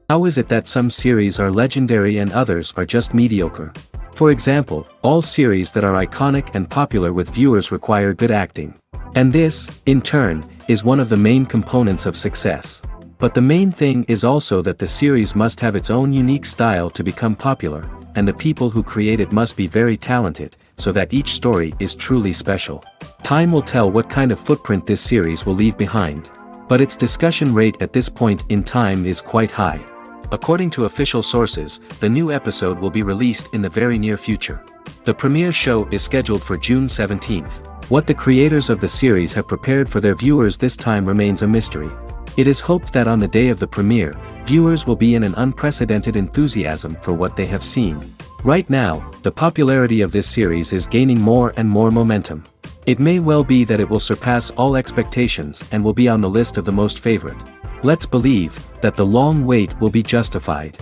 How is it that some series are legendary and others are just mediocre? For example, all series that are iconic and popular with viewers require good acting. And this, in turn, is one of the main components of success. But the main thing is also that the series must have its own unique style to become popular, and the people who create it must be very talented, so that each story is truly special. Time will tell what kind of footprint this series will leave behind. But its discussion rate at this point in time is quite high. According to official sources, the new episode will be released in the very near future. The premiere show is scheduled for June 17th. What the creators of the series have prepared for their viewers this time remains a mystery. It is hoped that on the day of the premiere, viewers will be in an unprecedented enthusiasm for what they have seen. Right now, the popularity of this series is gaining more and more momentum. It may well be that it will surpass all expectations and will be on the list of the most favorite. Let's believe that the long wait will be justified.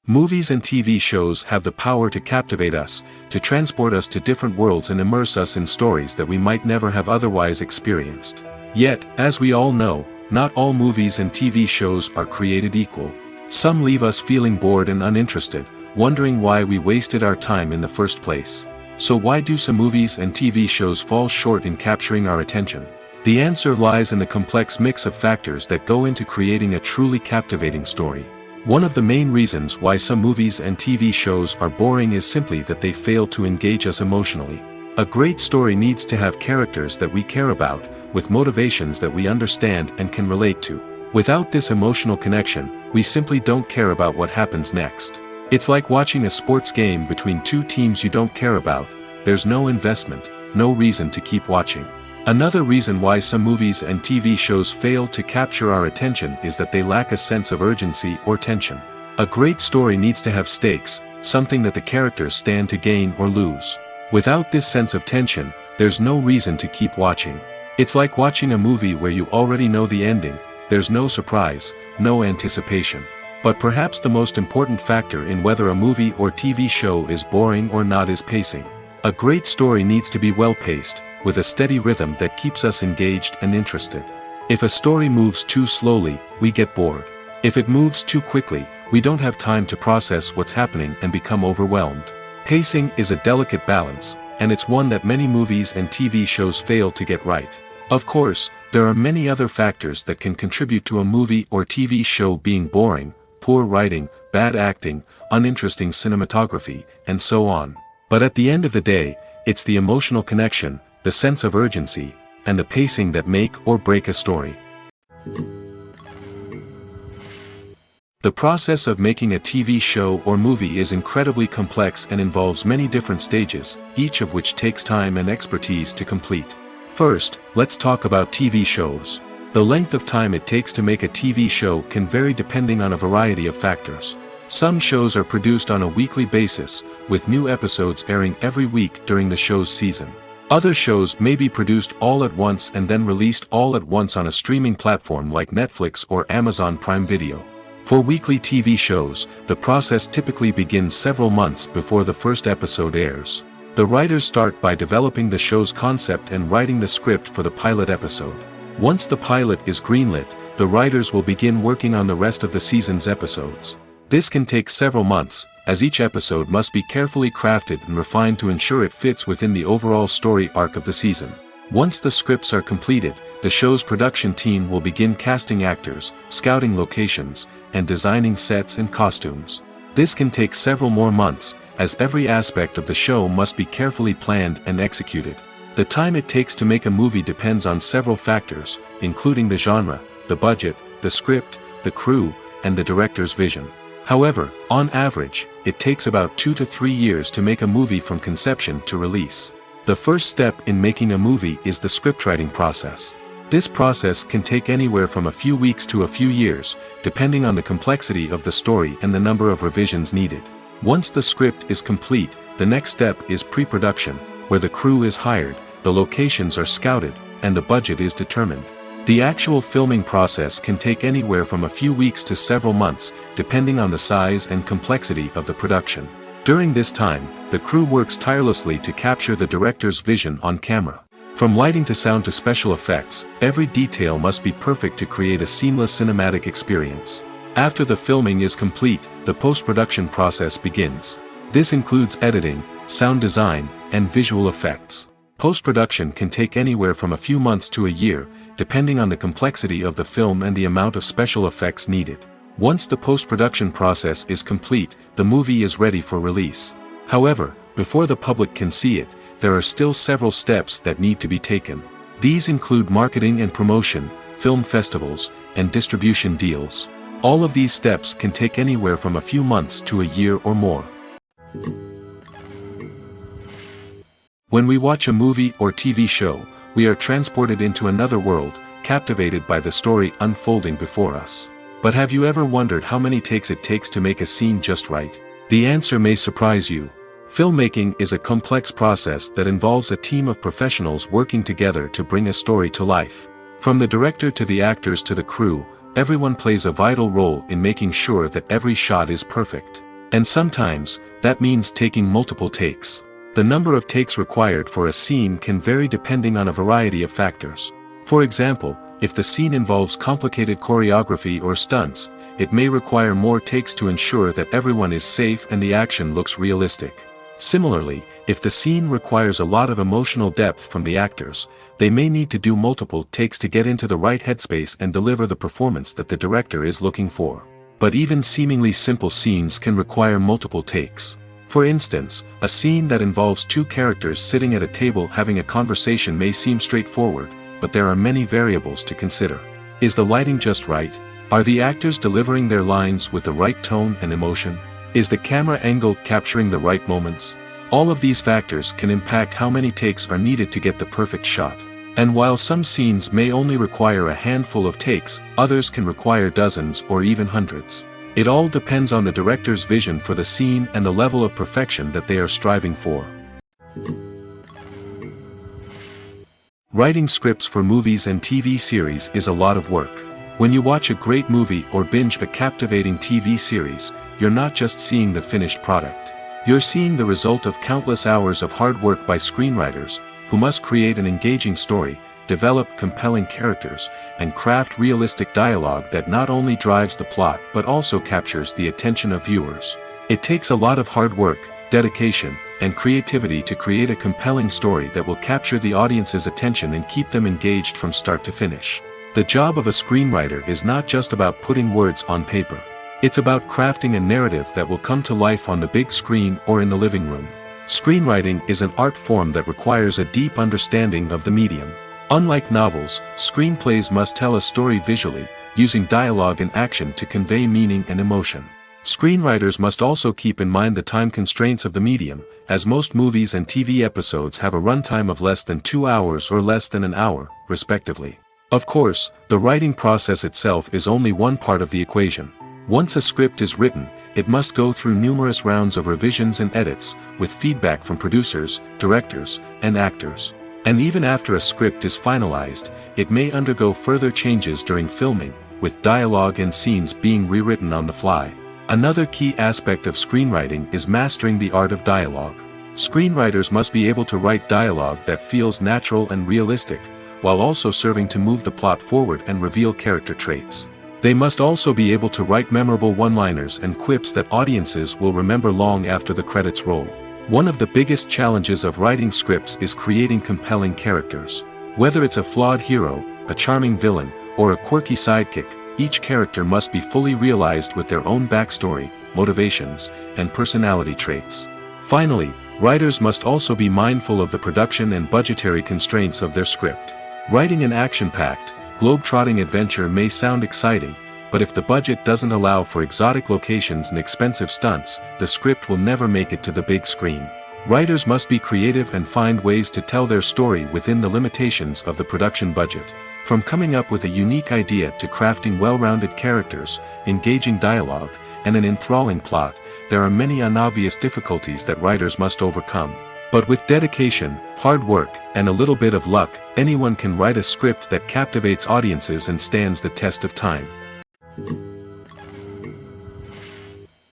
Movies and TV shows have the power to captivate us, to transport us to different worlds and immerse us in stories that we might never have otherwise experienced. Yet, as we all know, not all movies and TV shows are created equal. Some leave us feeling bored and uninterested, wondering why we wasted our time in the first place. So why do some movies and TV shows fall short in capturing our attention? The answer lies in the complex mix of factors that go into creating a truly captivating story. One of the main reasons why some movies and TV shows are boring is simply that they fail to engage us emotionally. A great story needs to have characters that we care about, with motivations that we understand and can relate to. Without this emotional connection, we simply don't care about what happens next. It's like watching a sports game between two teams you don't care about. There's no investment, no reason to keep watching. Another reason why some movies and TV shows fail to capture our attention is that they lack a sense of urgency or tension. A great story needs to have stakes, something that the characters stand to gain or lose. Without this sense of tension, there's no reason to keep watching. It's like watching a movie where you already know the ending. There's no surprise, no anticipation. But perhaps the most important factor in whether a movie or TV show is boring or not is pacing. A great story needs to be well-paced, with a steady rhythm that keeps us engaged and interested. If a story moves too slowly, we get bored. If it moves too quickly, we don't have time to process what's happening and become overwhelmed. Pacing is a delicate balance, and it's one that many movies and TV shows fail to get right. Of course, there are many other factors that can contribute to a movie or TV show being boring: poor writing, bad acting, uninteresting cinematography, and so on. But at the end of the day, it's the emotional connection, the sense of urgency, and the pacing that make or break a story. The process of making a TV show or movie is incredibly complex and involves many different stages, each of which takes time and expertise to complete. First, let's talk about TV shows. The length of time it takes to make a TV show can vary depending on a variety of factors. Some shows are produced on a weekly basis, with new episodes airing every week during the show's season. Other shows may be produced all at once and then released all at once on a streaming platform like Netflix or Amazon Prime Video. For weekly TV shows, the process typically begins several months before the first episode airs. The writers start by developing the show's concept and writing the script for the pilot episode. Once the pilot is greenlit, the writers will begin working on the rest of the season's episodes. This can take several months, as each episode must be carefully crafted and refined to ensure it fits within the overall story arc of the season. Once the scripts are completed, the show's production team will begin casting actors, scouting locations, and designing sets and costumes. This can take several more months, as every aspect of the show must be carefully planned and executed. The time it takes to make a movie depends on several factors, including the genre, the budget, the script, the crew, and the director's vision. However, on average, it takes about 2 to 3 years to make a movie from conception to release. The first step in making a movie is the scriptwriting process. This process can take anywhere from a few weeks to a few years, depending on the complexity of the story and the number of revisions needed. Once the script is complete, the next step is pre-production, where the crew is hired, the locations are scouted, and the budget is determined. The actual filming process can take anywhere from a few weeks to several months, depending on the size and complexity of the production. During this time, the crew works tirelessly to capture the director's vision on camera. From lighting to sound to special effects, every detail must be perfect to create a seamless cinematic experience. After the filming is complete, the post-production process begins. This includes editing, sound design, and visual effects. Post-production can take anywhere from a few months to a year, depending on the complexity of the film and the amount of special effects needed. Once the post-production process is complete, the movie is ready for release. However, before the public can see it, there are still several steps that need to be taken. These include marketing and promotion, film festivals, and distribution deals. All of these steps can take anywhere from a few months to a year or more. When we watch a movie or TV show, we are transported into another world, captivated by the story unfolding before us. But have you ever wondered how many takes it takes to make a scene just right? The answer may surprise you. Filmmaking is a complex process that involves a team of professionals working together to bring a story to life. From the director to the actors to the crew, everyone plays a vital role in making sure that every shot is perfect. And sometimes, that means taking multiple takes. The number of takes required for a scene can vary depending on a variety of factors. For example, if the scene involves complicated choreography or stunts, it may require more takes to ensure that everyone is safe and the action looks realistic. Similarly, if the scene requires a lot of emotional depth from the actors, they may need to do multiple takes to get into the right headspace and deliver the performance that the director is looking for. But even seemingly simple scenes can require multiple takes. For instance, a scene that involves two characters sitting at a table having a conversation may seem straightforward, but there are many variables to consider. Is the lighting just right? Are the actors delivering their lines with the right tone and emotion? Is the camera angle capturing the right moments? All of these factors can impact how many takes are needed to get the perfect shot. And while some scenes may only require a handful of takes, others can require dozens or even hundreds. It all depends on the director's vision for the scene and the level of perfection that they are striving for. Writing scripts for movies and TV series is a lot of work. When you watch a great movie or binge a captivating TV series, you're not just seeing the finished product. You're seeing the result of countless hours of hard work by screenwriters, who must create an engaging story, develop compelling characters, and craft realistic dialogue that not only drives the plot but also captures the attention of viewers. It takes a lot of hard work, dedication, and creativity to create a compelling story that will capture the audience's attention and keep them engaged from start to finish. The job of a screenwriter is not just about putting words on paper. It's about crafting a narrative that will come to life on the big screen or in the living room. Screenwriting is an art form that requires a deep understanding of the medium. Unlike novels, screenplays must tell a story visually, using dialogue and action to convey meaning and emotion. Screenwriters must also keep in mind the time constraints of the medium, as most movies and TV episodes have a runtime of less than 2 hours or less than an hour, respectively. Of course, the writing process itself is only one part of the equation. Once a script is written, it must go through numerous rounds of revisions and edits, with feedback from producers, directors, and actors. And even after a script is finalized, it may undergo further changes during filming, with dialogue and scenes being rewritten on the fly. Another key aspect of screenwriting is mastering the art of dialogue. Screenwriters must be able to write dialogue that feels natural and realistic, while also serving to move the plot forward and reveal character traits. They must also be able to write memorable one-liners and quips that audiences will remember long after the credits roll. One of the biggest challenges of writing scripts is creating compelling characters. Whether it's a flawed hero, a charming villain, or a quirky sidekick, each character must be fully realized with their own backstory, motivations, and personality traits. Finally, writers must also be mindful of the production and budgetary constraints of their script. Writing an action-packed, globe-trotting adventure may sound exciting, but if the budget doesn't allow for exotic locations and expensive stunts, the script will never make it to the big screen. Writers must be creative and find ways to tell their story within the limitations of the production budget. From coming up with a unique idea to crafting well-rounded characters, engaging dialogue, and an enthralling plot, there are many unobvious difficulties that writers must overcome. But with dedication, hard work, and a little bit of luck, anyone can write a script that captivates audiences and stands the test of time.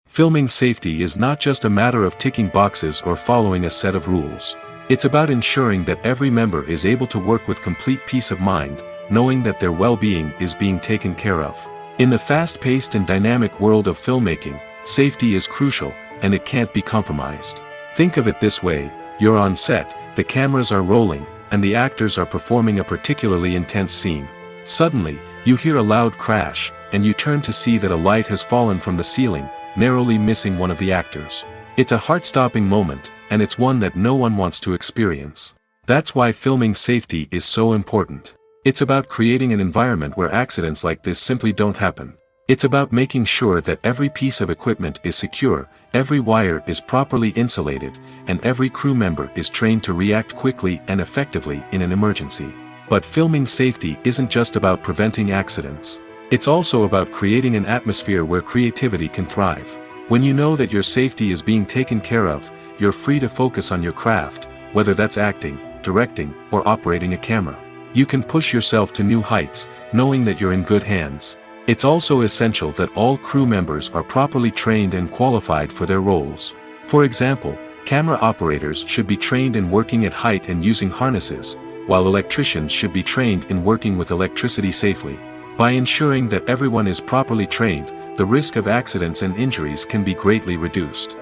Filming safety is not just a matter of ticking boxes or following a set of rules. It's about ensuring that every member is able to work with complete peace of mind, knowing that their well-being is being taken care of. In the fast-paced and dynamic world of filmmaking, safety is crucial, and it can't be compromised. Think of it this way: you're on set, the cameras are rolling, and the actors are performing a particularly intense scene. Suddenly, you hear a loud crash, and you turn to see that a light has fallen from the ceiling, narrowly missing one of the actors. It's a heart-stopping moment, and it's one that no one wants to experience. That's why filming safety is so important. It's about creating an environment where accidents like this simply don't happen. It's about making sure that every piece of equipment is secure, every wire is properly insulated, and every crew member is trained to react quickly and effectively in an emergency. But filming safety isn't just about preventing accidents. It's also about creating an atmosphere where creativity can thrive. When you know that your safety is being taken care of, you're free to focus on your craft, whether that's acting, directing, or operating a camera. You can push yourself to new heights, knowing that you're in good hands. It's also essential that all crew members are properly trained and qualified for their roles. For example, camera operators should be trained in working at height and using harnesses, while electricians should be trained in working with electricity safely. By ensuring that everyone is properly trained, the risk of accidents and injuries can be greatly reduced.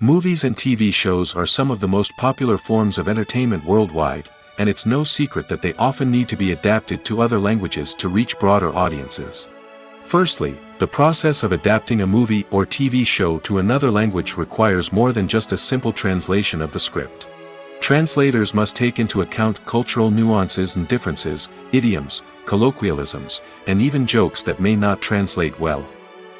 Movies and TV shows are some of the most popular forms of entertainment worldwide, and it's no secret that they often need to be adapted to other languages to reach broader audiences. Firstly, the process of adapting a movie or TV show to another language requires more than just a simple translation of the script. Translators must take into account cultural nuances and differences, idioms, colloquialisms, and even jokes that may not translate well.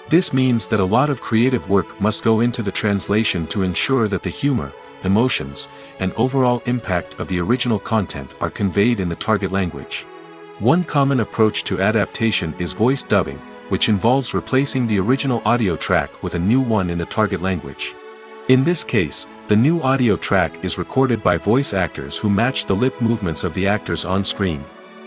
This means that a lot of creative work must go into the translation to ensure that the humor, emotions, and overall impact of the original content are conveyed in the target language. One common approach to adaptation is voice dubbing, which involves replacing the original audio track with a new one in the target language. In this case, the new audio track is recorded by voice actors who match the lip movements of the actors on screen.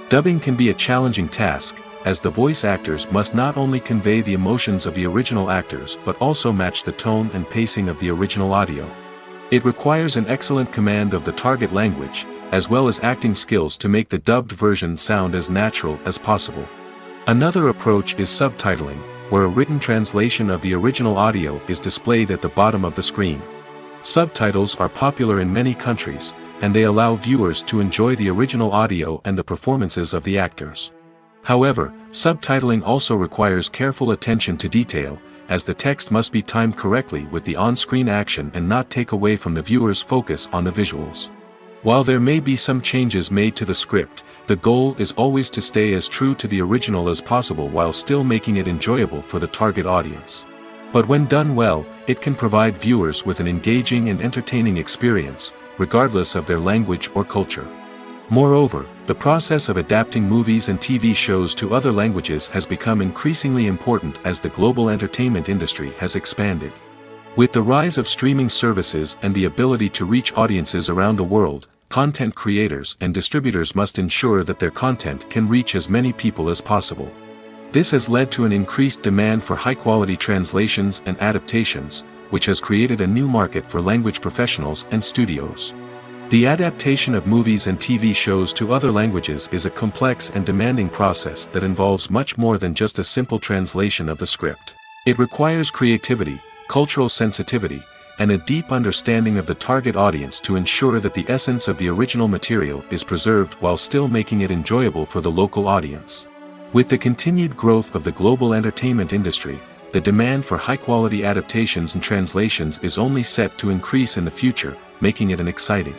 Dubbing can be a challenging task, as the voice actors must not only convey the emotions of the original actors but also match the tone and pacing of the original audio. It requires an excellent command of the target language, as well as acting skills to make the dubbed version sound as natural as possible. Another approach is subtitling, where a written translation of the original audio is displayed at the bottom of the screen. Subtitles are popular in many countries, and they allow viewers to enjoy the original audio and the performances of the actors. However, subtitling also requires careful attention to detail, as the text must be timed correctly with the on-screen action and not take away from the viewer's focus on the visuals. While there may be some changes made to the script, the goal is always to stay as true to the original as possible while still making it enjoyable for the target audience. But when done well, it can provide viewers with an engaging and entertaining experience, regardless of their language or culture. Moreover, the process of adapting movies and TV shows to other languages has become increasingly important as the global entertainment industry has expanded. With the rise of streaming services and the ability to reach audiences around the world, content creators and distributors must ensure that their content can reach as many people as possible. This has led to an increased demand for high-quality translations and adaptations, which has created a new market for language professionals and studios. The adaptation of movies and TV shows to other languages is a complex and demanding process that involves much more than just a simple translation of the script. It requires creativity, cultural sensitivity, and a deep understanding of the target audience to ensure that the essence of the original material is preserved while still making it enjoyable for the local audience. With the continued growth of the global entertainment industry, the demand for high-quality adaptations and translations is only set to increase in the future, making it an exciting.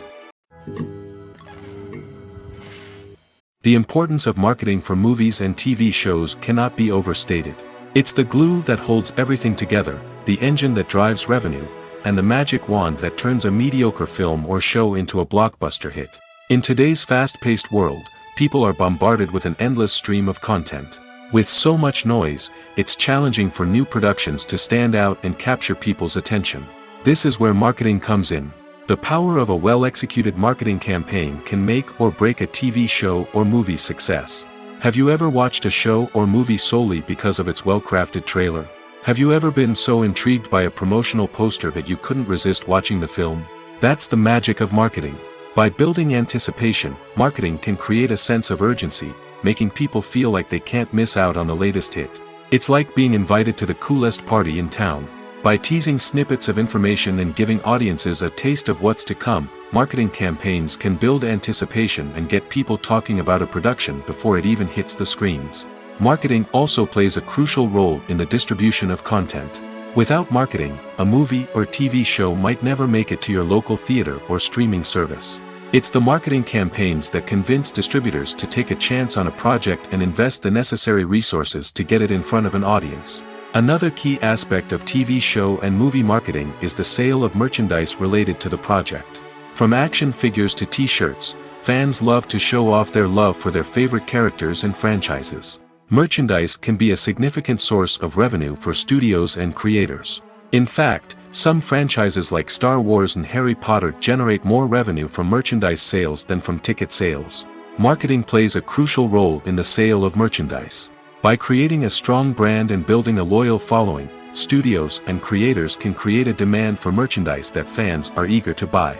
The importance of marketing for movies and TV shows cannot be overstated. It's the glue that holds everything together, the engine that drives revenue, and the magic wand that turns a mediocre film or show into a blockbuster hit. In today's fast-paced world, people are bombarded with an endless stream of content. With so much noise, it's challenging for new productions to stand out and capture people's attention. This is where marketing comes in. The power of a well-executed marketing campaign can make or break a TV show or movie's success. Have you ever watched a show or movie solely because of its well-crafted trailer? Have you ever been so intrigued by a promotional poster that you couldn't resist watching the film? That's the magic of marketing. By building anticipation, marketing can create a sense of urgency, making people feel like they can't miss out on the latest hit. It's like being invited to the coolest party in town. By teasing snippets of information and giving audiences a taste of what's to come, marketing campaigns can build anticipation and get people talking about a production before it even hits the screens. Marketing also plays a crucial role in the distribution of content. Without marketing, a movie or TV show might never make it to your local theater or streaming service. It's the marketing campaigns that convince distributors to take a chance on a project and invest the necessary resources to get it in front of an audience. Another key aspect of TV show and movie marketing is the sale of merchandise related to the project. From action figures to t-shirts, fans love to show off their love for their favorite characters and franchises. Merchandise can be a significant source of revenue for studios and creators. In fact, some franchises like Star Wars and Harry Potter generate more revenue from merchandise sales than from ticket sales. Marketing plays a crucial role in the sale of merchandise. By creating a strong brand and building a loyal following, studios and creators can create a demand for merchandise that fans are eager to buy.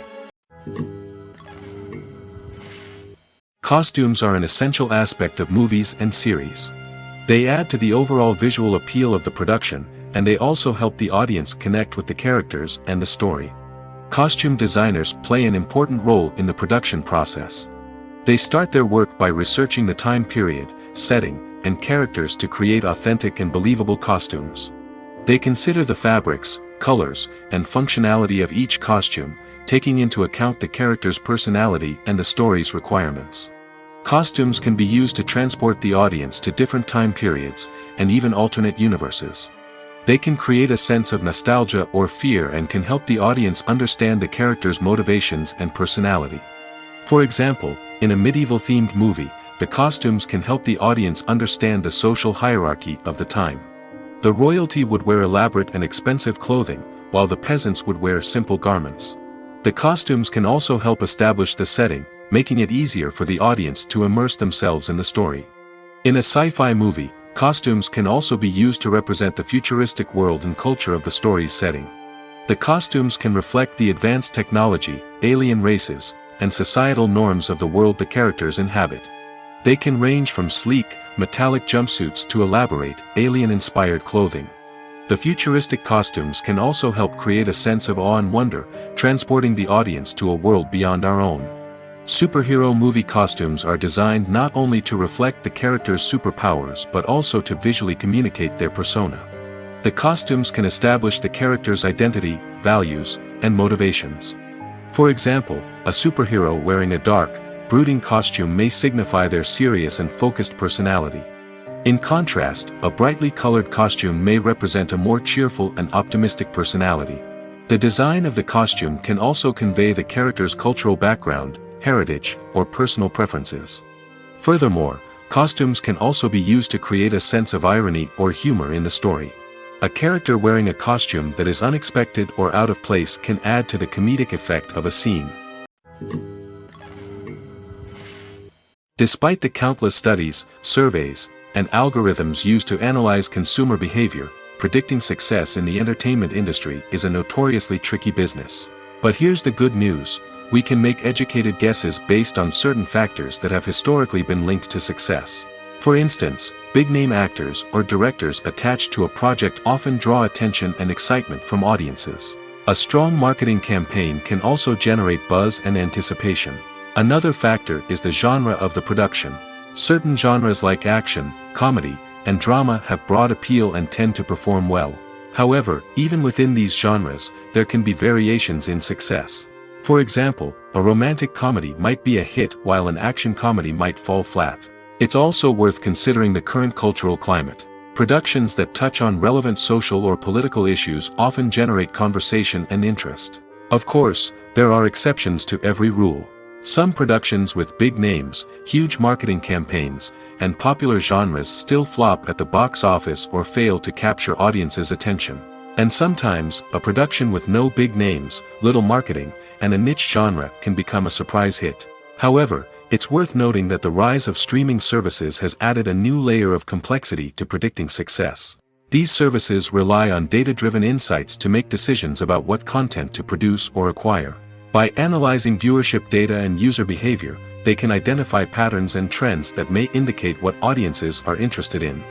Costumes are an essential aspect of movies and series. They add to the overall visual appeal of the production, and they also help the audience connect with the characters and the story. Costume designers play an important role in the production process. They start their work by researching the time period, setting, and characters to create authentic and believable costumes. They consider the fabrics, colors, and functionality of each costume, taking into account the character's personality and the story's requirements. Costumes can be used to transport the audience to different time periods, and even alternate universes. They can create a sense of nostalgia or fear and can help the audience understand the character's motivations and personality. For example, in a medieval-themed movie, the costumes can help the audience understand the social hierarchy of the time. The royalty would wear elaborate and expensive clothing, while the peasants would wear simple garments. The costumes can also help establish the setting, making it easier for the audience to immerse themselves in the story. In a sci-fi movie, costumes can also be used to represent the futuristic world and culture of the story's setting. The costumes can reflect the advanced technology, alien races, and societal norms of the world the characters inhabit. They can range from sleek, metallic jumpsuits to elaborate, alien-inspired clothing. The futuristic costumes can also help create a sense of awe and wonder, transporting the audience to a world beyond our own. Superhero movie costumes are designed not only to reflect the character's superpowers but also to visually communicate their persona. The costumes can establish the character's identity, values, and motivations. For example, a superhero wearing a dark, brooding costume may signify their serious and focused personality. In contrast, a brightly colored costume may represent a more cheerful and optimistic personality. The design of the costume can also convey the character's cultural background, heritage, or personal preferences. Furthermore, costumes can also be used to create a sense of irony or humor in the story. A character wearing a costume that is unexpected or out of place can add to the comedic effect of a scene. Despite the countless studies, surveys, and algorithms used to analyze consumer behavior, predicting success in the entertainment industry is a notoriously tricky business. But here's the good news: we can make educated guesses based on certain factors that have historically been linked to success. For instance, big-name actors or directors attached to a project often draw attention and excitement from audiences. A strong marketing campaign can also generate buzz and anticipation. Another factor is the genre of the production. Certain genres like action, comedy, and drama have broad appeal and tend to perform well. However, even within these genres, there can be variations in success. For example, a romantic comedy might be a hit while an action comedy might fall flat. It's also worth considering the current cultural climate. Productions that touch on relevant social or political issues often generate conversation and interest. Of course, there are exceptions to every rule. Some productions with big names, huge marketing campaigns, and popular genres still flop at the box office or fail to capture audiences' attention. And sometimes, a production with no big names, little marketing, and a niche genre can become a surprise hit. However, it's worth noting that the rise of streaming services has added a new layer of complexity to predicting success. These services rely on data-driven insights to make decisions about what content to produce or acquire. By analyzing viewership data and user behavior, they can identify patterns and trends that may indicate what audiences are interested in.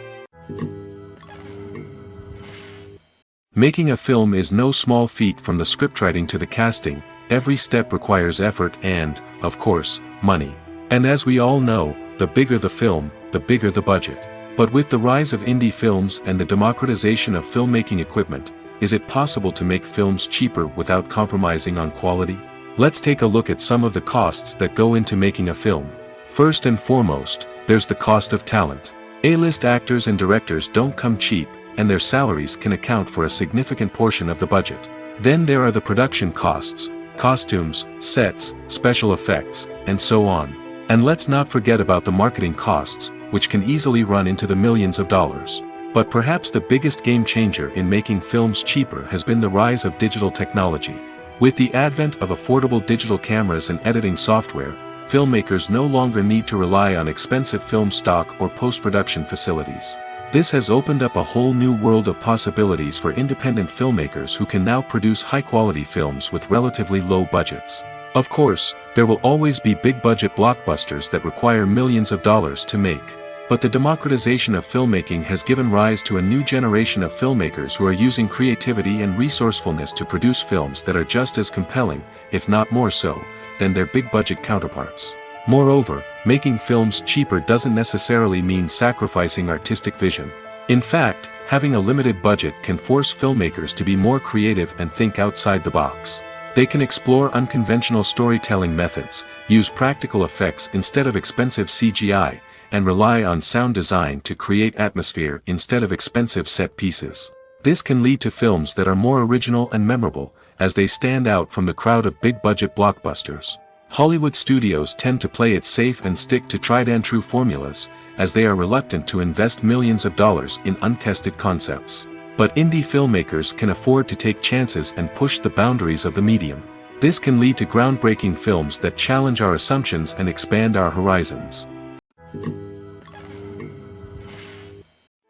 Making a film is no small feat. From the scriptwriting to the casting, every step requires effort and, of course, money. And as we all know, the bigger the film, the bigger the budget. But with the rise of indie films and the democratization of filmmaking equipment, is it possible to make films cheaper without compromising on quality? Let's take a look at some of the costs that go into making a film. First and foremost, there's the cost of talent. A-list actors and directors don't come cheap, and their salaries can account for a significant portion of the budget. Then there are the production costs, costumes, sets, special effects, and so on. And let's not forget about the marketing costs, which can easily run into the millions of dollars. But perhaps the biggest game changer in making films cheaper has been the rise of digital technology. With the advent of affordable digital cameras and editing software, filmmakers no longer need to rely on expensive film stock or post-production facilities. This has opened up a whole new world of possibilities for independent filmmakers who can now produce high-quality films with relatively low budgets. Of course, there will always be big-budget blockbusters that require millions of dollars to make. But the democratization of filmmaking has given rise to a new generation of filmmakers who are using creativity and resourcefulness to produce films that are just as compelling, if not more so, than their big-budget counterparts. Moreover, making films cheaper doesn't necessarily mean sacrificing artistic vision. In fact, having a limited budget can force filmmakers to be more creative and think outside the box. They can explore unconventional storytelling methods, use practical effects instead of expensive CGI, and rely on sound design to create atmosphere instead of expensive set pieces. This can lead to films that are more original and memorable, as they stand out from the crowd of big-budget blockbusters. Hollywood studios tend to play it safe and stick to tried-and-true formulas, as they are reluctant to invest millions of dollars in untested concepts. But indie filmmakers can afford to take chances and push the boundaries of the medium. This can lead to groundbreaking films that challenge our assumptions and expand our horizons.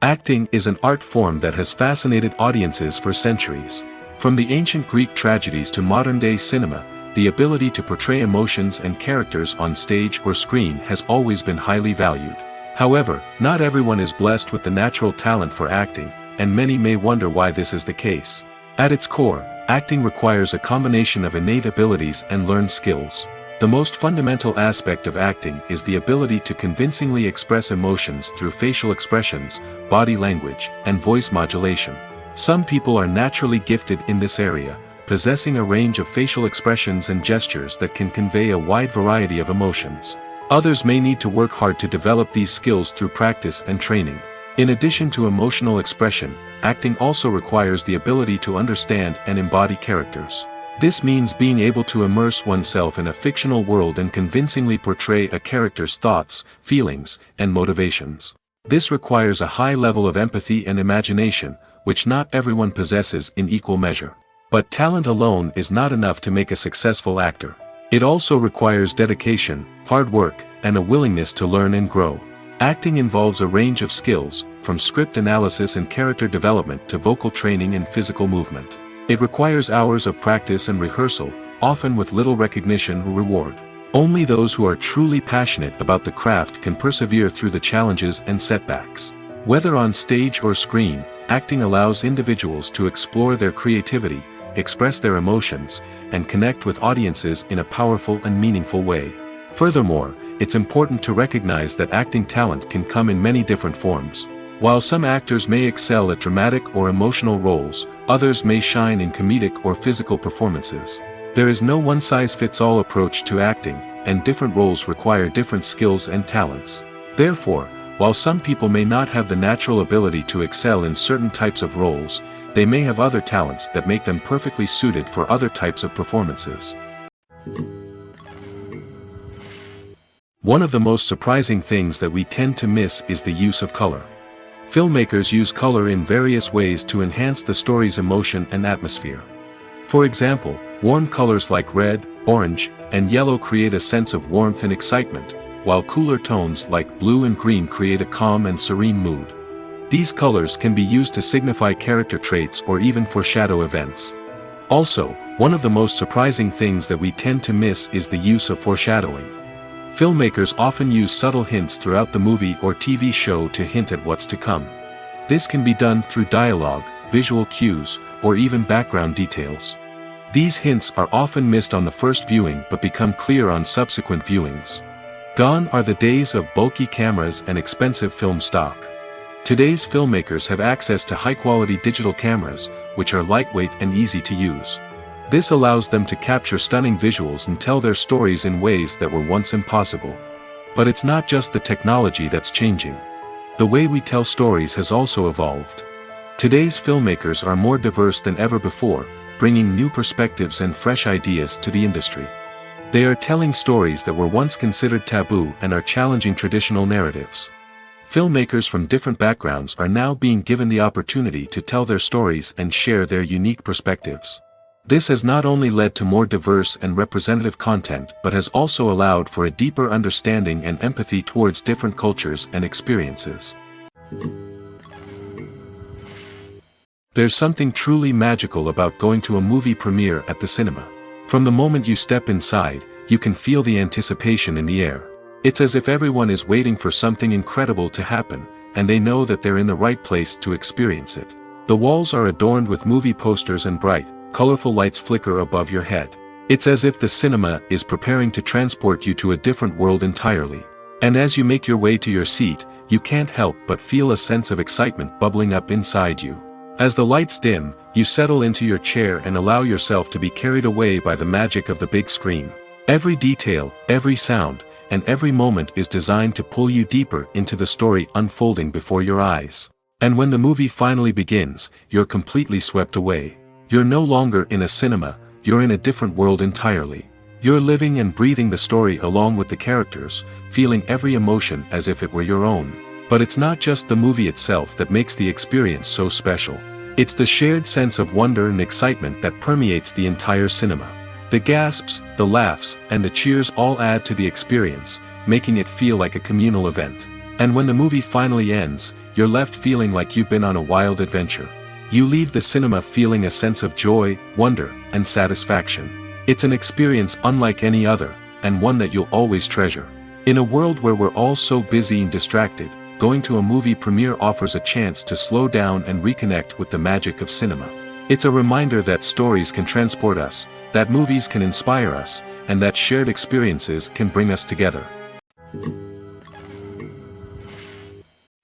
Acting is an art form that has fascinated audiences for centuries. From the ancient Greek tragedies to modern-day cinema, the ability to portray emotions and characters on stage or screen has always been highly valued. However, not everyone is blessed with the natural talent for acting, and many may wonder why this is the case. At its core, acting requires a combination of innate abilities and learned skills. The most fundamental aspect of acting is the ability to convincingly express emotions through facial expressions, body language, and voice modulation. Some people are naturally gifted in this area, possessing a range of facial expressions and gestures that can convey a wide variety of emotions. Others may need to work hard to develop these skills through practice and training. In addition to emotional expression, acting also requires the ability to understand and embody characters. This means being able to immerse oneself in a fictional world and convincingly portray a character's thoughts, feelings, and motivations. This requires a high level of empathy and imagination, which not everyone possesses in equal measure. But talent alone is not enough to make a successful actor. It also requires dedication, hard work, and a willingness to learn and grow. Acting involves a range of skills, from script analysis and character development to vocal training and physical movement. It requires hours of practice and rehearsal, often with little recognition or reward. Only those who are truly passionate about the craft can persevere through the challenges and setbacks. Whether on stage or screen, acting allows individuals to explore their creativity, express their emotions, and connect with audiences in a powerful and meaningful way. Furthermore, it's important to recognize that acting talent can come in many different forms. While some actors may excel at dramatic or emotional roles, others may shine in comedic or physical performances. There is no one-size-fits-all approach to acting, and different roles require different skills and talents. Therefore, while some people may not have the natural ability to excel in certain types of roles, they may have other talents that make them perfectly suited for other types of performances. One of the most surprising things that we tend to miss is the use of color. Filmmakers use color in various ways to enhance the story's emotion and atmosphere. For example, warm colors like red, orange, and yellow create a sense of warmth and excitement, while cooler tones like blue and green create a calm and serene mood. These colors can be used to signify character traits or even foreshadow events. Also, one of the most surprising things that we tend to miss is the use of foreshadowing. Filmmakers often use subtle hints throughout the movie or TV show to hint at what's to come. This can be done through dialogue, visual cues, or even background details. These hints are often missed on the first viewing but become clear on subsequent viewings. Gone are the days of bulky cameras and expensive film stock. Today's filmmakers have access to high-quality digital cameras, which are lightweight and easy to use. This allows them to capture stunning visuals and tell their stories in ways that were once impossible. But it's not just the technology that's changing. The way we tell stories has also evolved. Today's filmmakers are more diverse than ever before, bringing new perspectives and fresh ideas to the industry. They are telling stories that were once considered taboo and are challenging traditional narratives. Filmmakers from different backgrounds are now being given the opportunity to tell their stories and share their unique perspectives. This has not only led to more diverse and representative content but has also allowed for a deeper understanding and empathy towards different cultures and experiences. There's something truly magical about going to a movie premiere at the cinema. From the moment you step inside, you can feel the anticipation in the air. It's as if everyone is waiting for something incredible to happen, and they know that they're in the right place to experience it. The walls are adorned with movie posters and bright, colorful lights flicker above your head. It's as if the cinema is preparing to transport you to a different world entirely. And as you make your way to your seat, you can't help but feel a sense of excitement bubbling up inside you. As the lights dim, you settle into your chair and allow yourself to be carried away by the magic of the big screen. Every detail, every sound, and every moment is designed to pull you deeper into the story unfolding before your eyes. And when the movie finally begins, you're completely swept away. You're no longer in a cinema, you're in a different world entirely. You're living and breathing the story along with the characters, feeling every emotion as if it were your own. But it's not just the movie itself that makes the experience so special. It's the shared sense of wonder and excitement that permeates the entire cinema. The gasps, the laughs, and the cheers all add to the experience, making it feel like a communal event. And when the movie finally ends, you're left feeling like you've been on a wild adventure. You leave the cinema feeling a sense of joy, wonder, and satisfaction. It's an experience unlike any other, and one that you'll always treasure. In a world where we're all so busy and distracted, going to a movie premiere offers a chance to slow down and reconnect with the magic of cinema. It's a reminder that stories can transport us, that movies can inspire us, and that shared experiences can bring us together.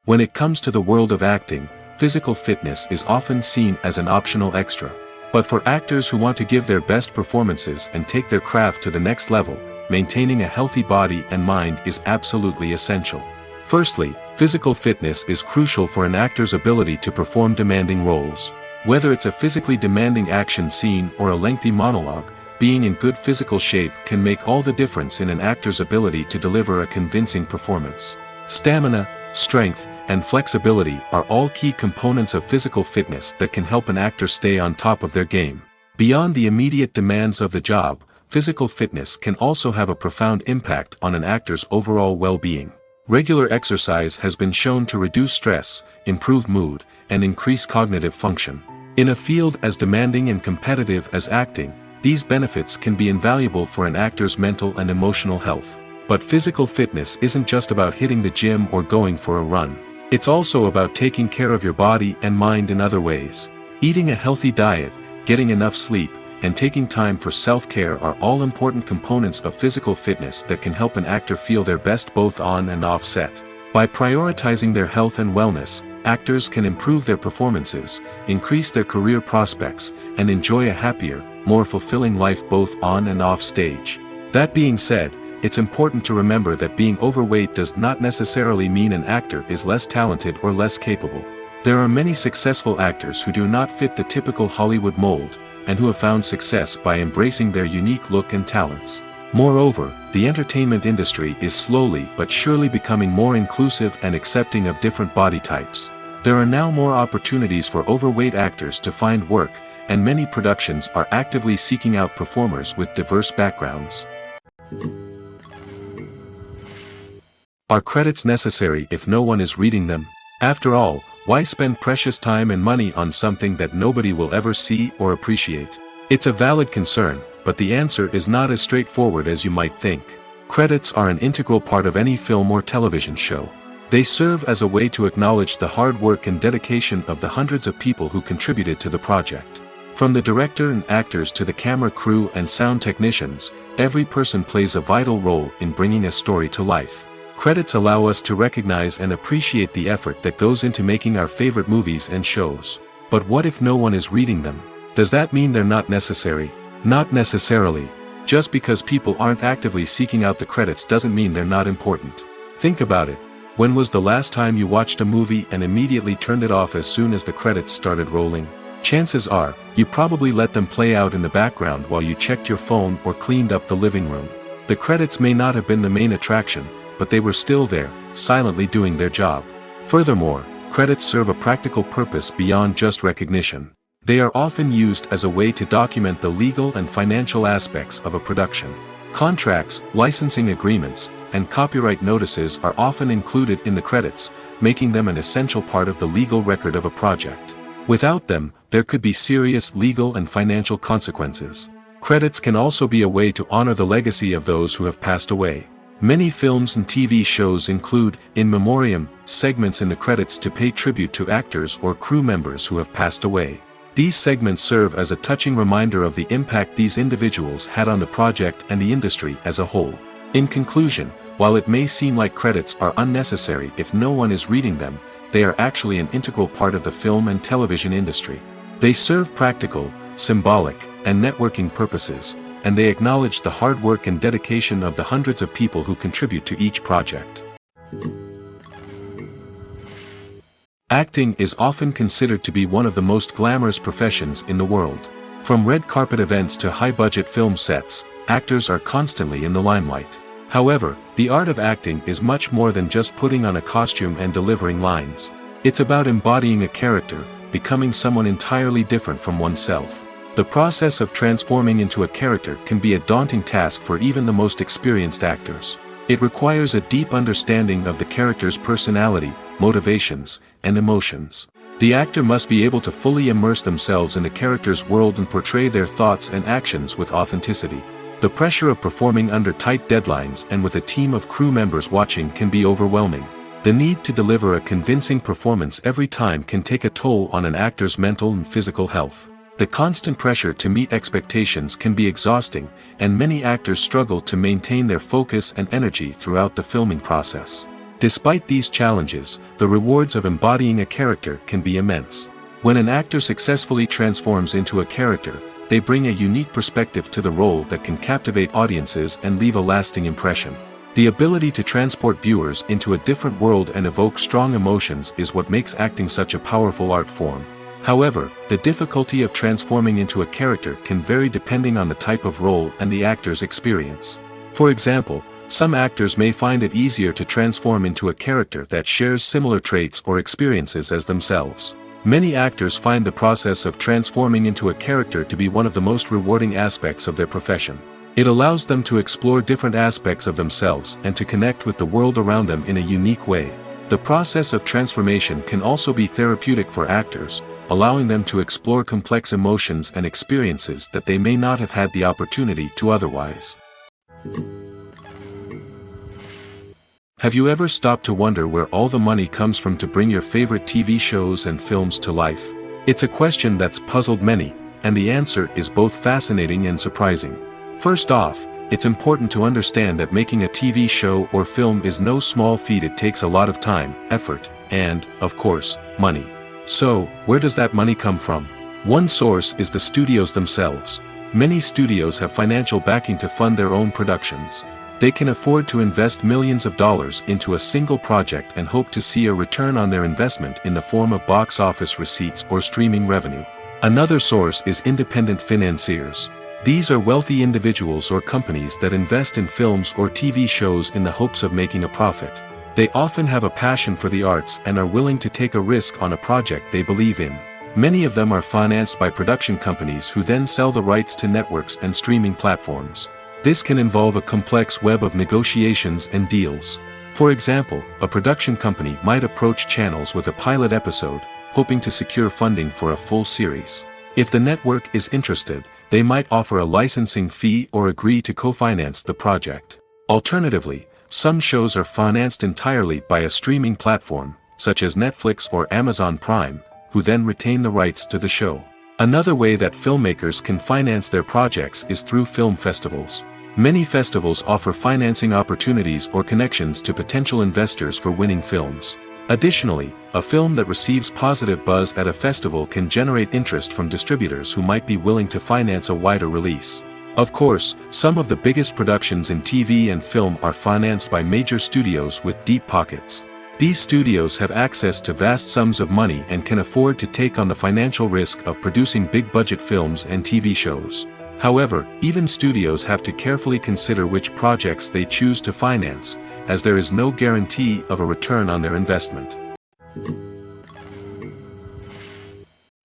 When it comes to the world of acting, physical fitness is often seen as an optional extra. But for actors who want to give their best performances and take their craft to the next level, maintaining a healthy body and mind is absolutely essential. Firstly, physical fitness is crucial for an actor's ability to perform demanding roles. Whether it's a physically demanding action scene or a lengthy monologue, being in good physical shape can make all the difference in an actor's ability to deliver a convincing performance. Stamina, strength, and flexibility are all key components of physical fitness that can help an actor stay on top of their game. Beyond the immediate demands of the job, physical fitness can also have a profound impact on an actor's overall well-being. Regular exercise has been shown to reduce stress, improve mood, and increase cognitive function. In a field as demanding and competitive as acting, these benefits can be invaluable for an actor's mental and emotional health. But physical fitness isn't just about hitting the gym or going for a run. It's also about taking care of your body and mind in other ways. Eating a healthy diet, getting enough sleep, and taking time for self-care are all important components of physical fitness that can help an actor feel their best both on and off set. By prioritizing their health and wellness, actors can improve their performances, increase their career prospects, and enjoy a happier, more fulfilling life both on and off stage. That being said, it's important to remember that being overweight does not necessarily mean an actor is less talented or less capable. There are many successful actors who do not fit the typical Hollywood mold, and who have found success by embracing their unique look and talents. Moreover, the entertainment industry is slowly but surely becoming more inclusive and accepting of different body types. There are now more opportunities for overweight actors to find work, and many productions are actively seeking out performers with diverse backgrounds. Are credits necessary if no one is reading them? After all, Why spend precious time and money on something that nobody will ever see or appreciate? It's a valid concern, but the answer is not as straightforward as you might think. Credits are an integral part of any film or television show. They serve as a way to acknowledge the hard work and dedication of the hundreds of people who contributed to the project. From the director and actors to the camera crew and sound technicians, every person plays a vital role in bringing a story to life. Credits allow us to recognize and appreciate the effort that goes into making our favorite movies and shows. But what if no one is reading them? Does that mean they're not necessary? Not necessarily. Just because people aren't actively seeking out the credits doesn't mean they're not important. Think about it. When was the last time you watched a movie and immediately turned it off as soon as the credits started rolling? Chances are, you probably let them play out in the background while you checked your phone or cleaned up the living room. The credits may not have been the main attraction, but they were still there, silently doing their job. Furthermore, credits serve a practical purpose beyond just recognition. They are often used as a way to document the legal and financial aspects of a production. Contracts, licensing agreements, and copyright notices are often included in the credits, making them an essential part of the legal record of a project. Without them, there could be serious legal and financial consequences. Credits can also be a way to honor the legacy of those who have passed away. Many films and TV shows include, in memoriam, segments in the credits to pay tribute to actors or crew members who have passed away. These segments serve as a touching reminder of the impact these individuals had on the project and the industry as a whole. In conclusion, while it may seem like credits are unnecessary if no one is reading them, they are actually an integral part of the film and television industry. They serve practical, symbolic, and networking purposes, and they acknowledge the hard work and dedication of the hundreds of people who contribute to each project. Acting is often considered to be one of the most glamorous professions in the world. From red carpet events to high-budget film sets, actors are constantly in the limelight. However, the art of acting is much more than just putting on a costume and delivering lines. It's about embodying a character, becoming someone entirely different from oneself. The process of transforming into a character can be a daunting task for even the most experienced actors. It requires a deep understanding of the character's personality, motivations, and emotions. The actor must be able to fully immerse themselves in the character's world and portray their thoughts and actions with authenticity. The pressure of performing under tight deadlines and with a team of crew members watching can be overwhelming. The need to deliver a convincing performance every time can take a toll on an actor's mental and physical health. The constant pressure to meet expectations can be exhausting, and many actors struggle to maintain their focus and energy throughout the filming process. Despite these challenges, the rewards of embodying a character can be immense. When an actor successfully transforms into a character, they bring a unique perspective to the role that can captivate audiences and leave a lasting impression. The ability to transport viewers into a different world and evoke strong emotions is what makes acting such a powerful art form. However, the difficulty of transforming into a character can vary depending on the type of role and the actor's experience. For example, some actors may find it easier to transform into a character that shares similar traits or experiences as themselves. Many actors find the process of transforming into a character to be one of the most rewarding aspects of their profession. It allows them to explore different aspects of themselves and to connect with the world around them in a unique way. The process of transformation can also be therapeutic for actors, allowing them to explore complex emotions and experiences that they may not have had the opportunity to otherwise. Have you ever stopped to wonder where all the money comes from to bring your favorite TV shows and films to life? It's a question that's puzzled many, and the answer is both fascinating and surprising. First off, it's important to understand that making a TV show or film is no small feat. It takes a lot of time, effort, and, of course, money. So, where does that money come from? One source is the studios themselves. Many studios have financial backing to fund their own productions. They can afford to invest millions of dollars into a single project and hope to see a return on their investment in the form of box office receipts or streaming revenue. Another source is independent financiers. These are wealthy individuals or companies that invest in films or TV shows in the hopes of making a profit. They often have a passion for the arts and are willing to take a risk on a project they believe in. Many of them are financed by production companies who then sell the rights to networks and streaming platforms. This can involve a complex web of negotiations and deals. For example, a production company might approach channels with a pilot episode, hoping to secure funding for a full series. If the network is interested, they might offer a licensing fee or agree to co-finance the project. Alternatively, some shows are financed entirely by a streaming platform, such as Netflix or Amazon Prime, who then retain the rights to the show. Another way that filmmakers can finance their projects is through film festivals. Many festivals offer financing opportunities or connections to potential investors for winning films. Additionally, a film that receives positive buzz at a festival can generate interest from distributors who might be willing to finance a wider release. Of course, some of the biggest productions in TV and film are financed by major studios with deep pockets. These studios have access to vast sums of money and can afford to take on the financial risk of producing big-budget films and TV shows. However, even studios have to carefully consider which projects they choose to finance, as there is no guarantee of a return on their investment.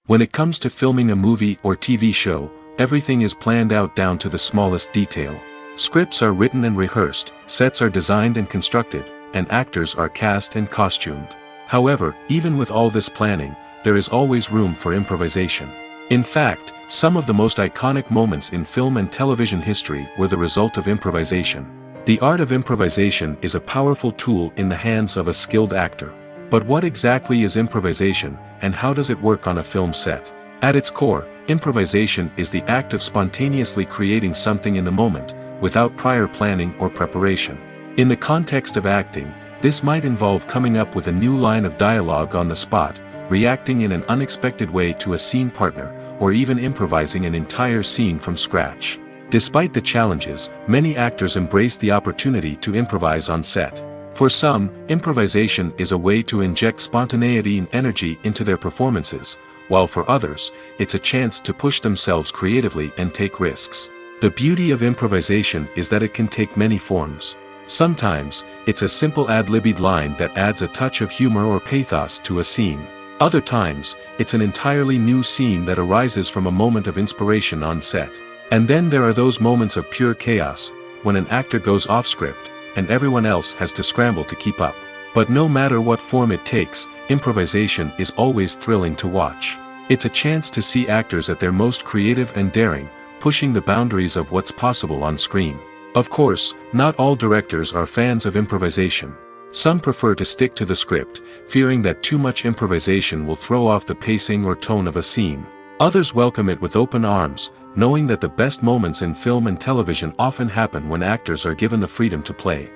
When it comes to filming a movie or TV show, everything is planned out down to the smallest detail. Scripts are written and rehearsed, sets are designed and constructed, and actors are cast and costumed. However, even with all this planning, there is always room for improvisation. In fact, some of the most iconic moments in film and television history were the result of improvisation. The art of improvisation is a powerful tool in the hands of a skilled actor. But what exactly is improvisation, and how does it work on a film set? At its core, improvisation is the act of spontaneously creating something in the moment, without prior planning or preparation. In the context of acting, this might involve coming up with a new line of dialogue on the spot, reacting in an unexpected way to a scene partner, or even improvising an entire scene from scratch. Despite the challenges, many actors embrace the opportunity to improvise on set. For some, improvisation is a way to inject spontaneity and energy into their performances, while for others, it's a chance to push themselves creatively and take risks. The beauty of improvisation is that it can take many forms. Sometimes, it's a simple ad-libbed line that adds a touch of humor or pathos to a scene. Other times, it's an entirely new scene that arises from a moment of inspiration on set. And then there are those moments of pure chaos, when an actor goes off script, and everyone else has to scramble to keep up. But no matter what form it takes, improvisation is always thrilling to watch. It's a chance to see actors at their most creative and daring, pushing the boundaries of what's possible on screen. Of course, not all directors are fans of improvisation. Some prefer to stick to the script, fearing that too much improvisation will throw off the pacing or tone of a scene. Others welcome it with open arms, knowing that the best moments in film and television often happen when actors are given the freedom to play.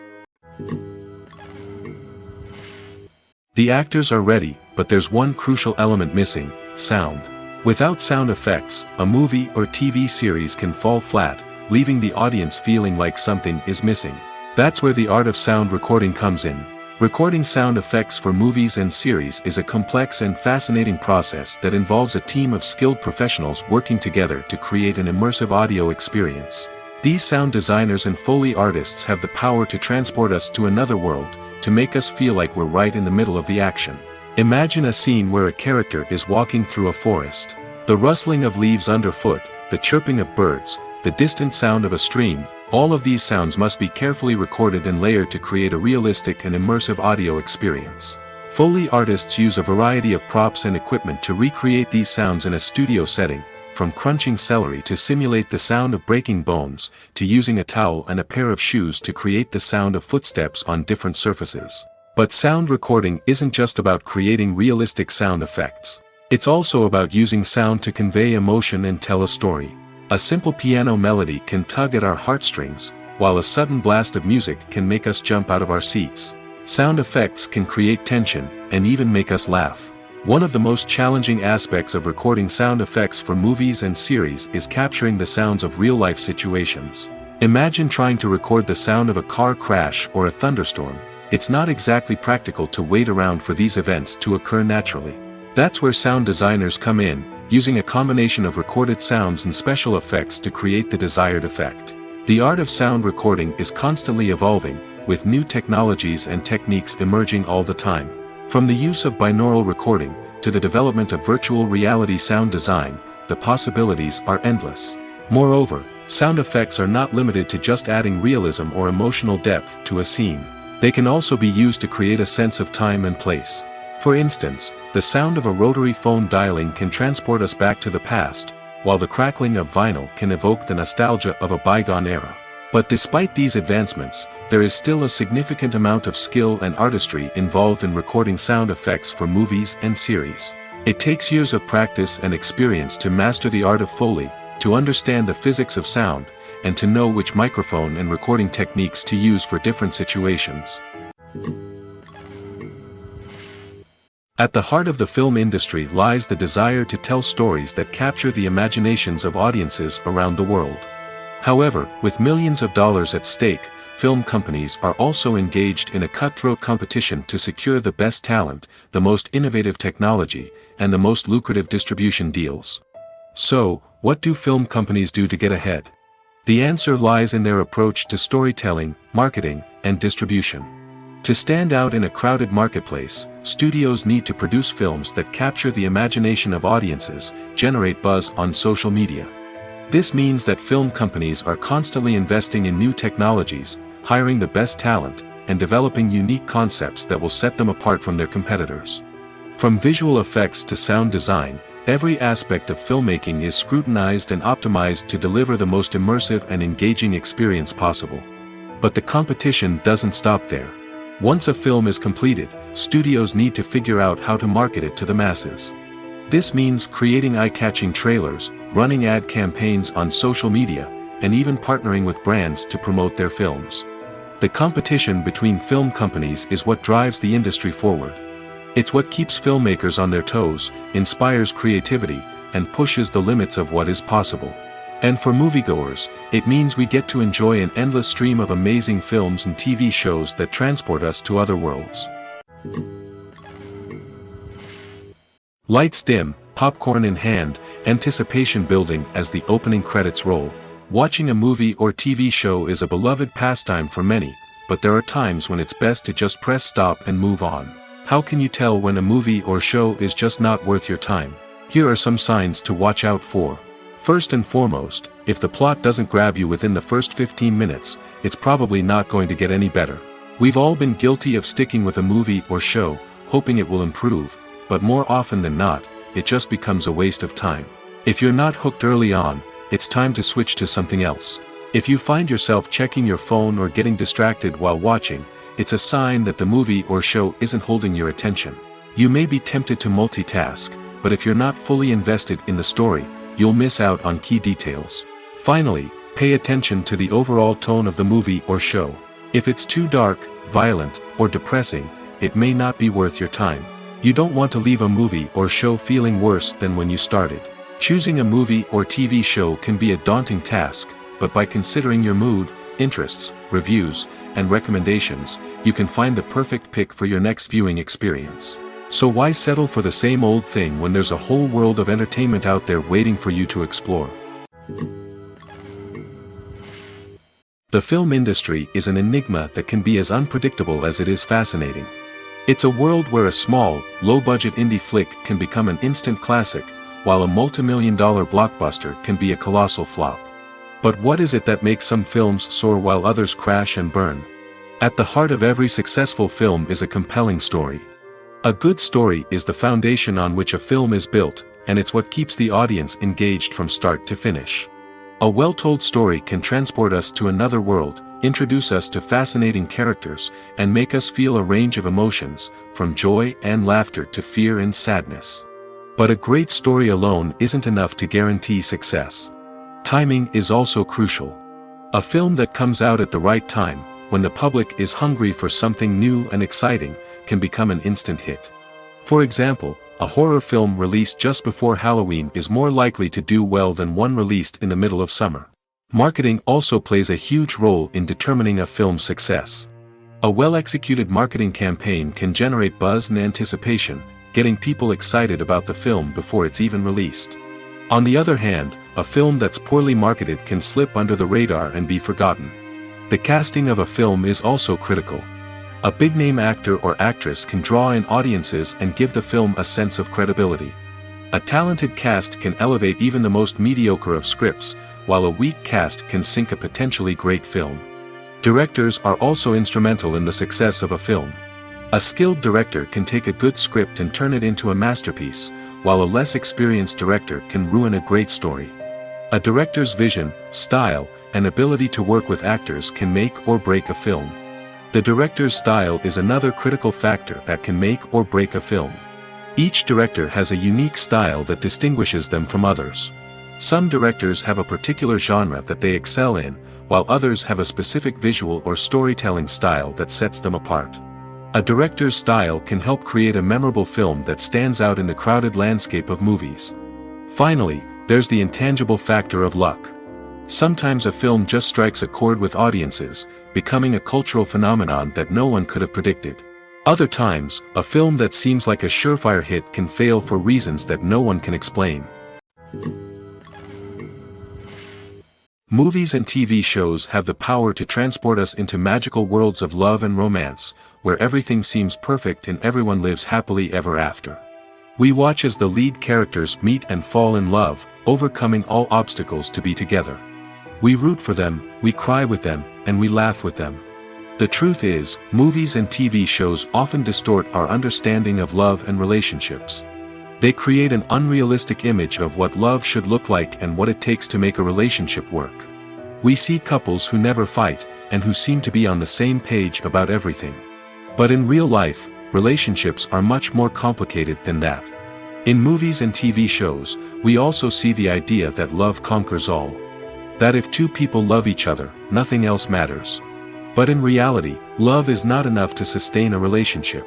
The actors are ready, but there's one crucial element missing: sound. Without sound effects, a movie or TV series can fall flat, leaving the audience feeling like something is missing. That's where the art of sound recording comes in. Recording sound effects for movies and series is a complex and fascinating process that involves a team of skilled professionals working together to create an immersive audio experience. These sound designers and Foley artists have the power to transport us to another world, to make us feel like we're right in the middle of the action. Imagine a scene where a character is walking through a forest. The rustling of leaves underfoot, the chirping of birds, the distant sound of a stream, all of these sounds must be carefully recorded and layered to create a realistic and immersive audio experience. Foley artists use a variety of props and equipment to recreate these sounds in a studio setting, from crunching celery to simulate the sound of breaking bones, to using a towel and a pair of shoes to create the sound of footsteps on different surfaces. But sound recording isn't just about creating realistic sound effects. It's also about using sound to convey emotion and tell a story. A simple piano melody can tug at our heartstrings, while a sudden blast of music can make us jump out of our seats. Sound effects can create tension, and even make us laugh. One of the most challenging aspects of recording sound effects for movies and series is capturing the sounds of real-life situations. Imagine trying to record the sound of a car crash or a thunderstorm. It's not exactly practical to wait around for these events to occur naturally. That's where sound designers come in, using a combination of recorded sounds and special effects to create the desired effect. The art of sound recording is constantly evolving, with new technologies and techniques emerging all the time. From the use of binaural recording, to the development of virtual reality sound design, the possibilities are endless. Moreover, sound effects are not limited to just adding realism or emotional depth to a scene. They can also be used to create a sense of time and place. For instance, the sound of a rotary phone dialing can transport us back to the past, while the crackling of vinyl can evoke the nostalgia of a bygone era. But despite these advancements, there is still a significant amount of skill and artistry involved in recording sound effects for movies and series. It takes years of practice and experience to master the art of Foley, to understand the physics of sound, and to know which microphone and recording techniques to use for different situations. At the heart of the film industry lies the desire to tell stories that capture the imaginations of audiences around the world. However, with millions of dollars at stake, film companies are also engaged in a cutthroat competition to secure the best talent, the most innovative technology, and the most lucrative distribution deals. So, what do film companies do to get ahead? The answer lies in their approach to storytelling, marketing, and distribution. To stand out in a crowded marketplace, studios need to produce films that capture the imagination of audiences, generate buzz on social media. This means that film companies are constantly investing in new technologies, hiring the best talent, and developing unique concepts that will set them apart from their competitors. From visual effects to sound design, every aspect of filmmaking is scrutinized and optimized to deliver the most immersive and engaging experience possible. But the competition doesn't stop there. Once a film is completed, studios need to figure out how to market it to the masses. This means creating eye-catching trailers, running ad campaigns on social media, and even partnering with brands to promote their films. The competition between film companies is what drives the industry forward. It's what keeps filmmakers on their toes, inspires creativity, and pushes the limits of what is possible. And for moviegoers, it means we get to enjoy an endless stream of amazing films and TV shows that transport us to other worlds. Lights dim, popcorn in hand, anticipation building as the opening credits roll. Watching a movie or TV show is a beloved pastime for many, but there are times when it's best to just press stop and move on. How can you tell when a movie or show is just not worth your time? Here are some signs to watch out for. First and foremost, if the plot doesn't grab you within the first 15 minutes, it's probably not going to get any better. We've all been guilty of sticking with a movie or show, hoping it will improve, but more often than not, it just becomes a waste of time. If you're not hooked early on, it's time to switch to something else. If you find yourself checking your phone or getting distracted while watching, it's a sign that the movie or show isn't holding your attention. You may be tempted to multitask, but if you're not fully invested in the story, you'll miss out on key details. Finally, pay attention to the overall tone of the movie or show. If it's too dark, violent, or depressing, it may not be worth your time. You don't want to leave a movie or show feeling worse than when you started. Choosing a movie or TV show can be a daunting task, but by considering your mood, interests, reviews, and recommendations, you can find the perfect pick for your next viewing experience. So why settle for the same old thing when there's a whole world of entertainment out there waiting for you to explore? The film industry is an enigma that can be as unpredictable as it is fascinating. It's a world where a small, low-budget indie flick can become an instant classic, while a multi-million-dollar blockbuster can be a colossal flop. But what is it that makes some films soar while others crash and burn? At the heart of every successful film is a compelling story. A good story is the foundation on which a film is built, and it's what keeps the audience engaged from start to finish. A well-told story can transport us to another world, introduce us to fascinating characters, and make us feel a range of emotions, from joy and laughter to fear and sadness. But a great story alone isn't enough to guarantee success. Timing is also crucial. A film that comes out at the right time, when the public is hungry for something new and exciting, can become an instant hit. For example, a horror film released just before Halloween is more likely to do well than one released in the middle of summer. Marketing also plays a huge role in determining a film's success. A well-executed marketing campaign can generate buzz and anticipation, getting people excited about the film before it's even released. On the other hand, a film that's poorly marketed can slip under the radar and be forgotten. The casting of a film is also critical. A big-name actor or actress can draw in audiences and give the film a sense of credibility. A talented cast can elevate even the most mediocre of scripts, while a weak cast can sink a potentially great film. Directors are also instrumental in the success of a film. A skilled director can take a good script and turn it into a masterpiece, while a less experienced director can ruin a great story. A director's vision, style, and ability to work with actors can make or break a film. The director's style is another critical factor that can make or break a film. Each director has a unique style that distinguishes them from others. Some directors have a particular genre that they excel in, while others have a specific visual or storytelling style that sets them apart. A director's style can help create a memorable film that stands out in the crowded landscape of movies. Finally, there's the intangible factor of luck. Sometimes a film just strikes a chord with audiences, becoming a cultural phenomenon that no one could have predicted. Other times, a film that seems like a surefire hit can fail for reasons that no one can explain. Movies and TV shows have the power to transport us into magical worlds of love and romance, where everything seems perfect and everyone lives happily ever after. We watch as the lead characters meet and fall in love, overcoming all obstacles to be together. We root for them, we cry with them, and we laugh with them. The truth is, movies and TV shows often distort our understanding of love and relationships. They create an unrealistic image of what love should look like and what it takes to make a relationship work. We see couples who never fight, and who seem to be on the same page about everything. But in real life, relationships are much more complicated than that. In movies and TV shows, we also see the idea that love conquers all. That if two people love each other, nothing else matters. But in reality, love is not enough to sustain a relationship.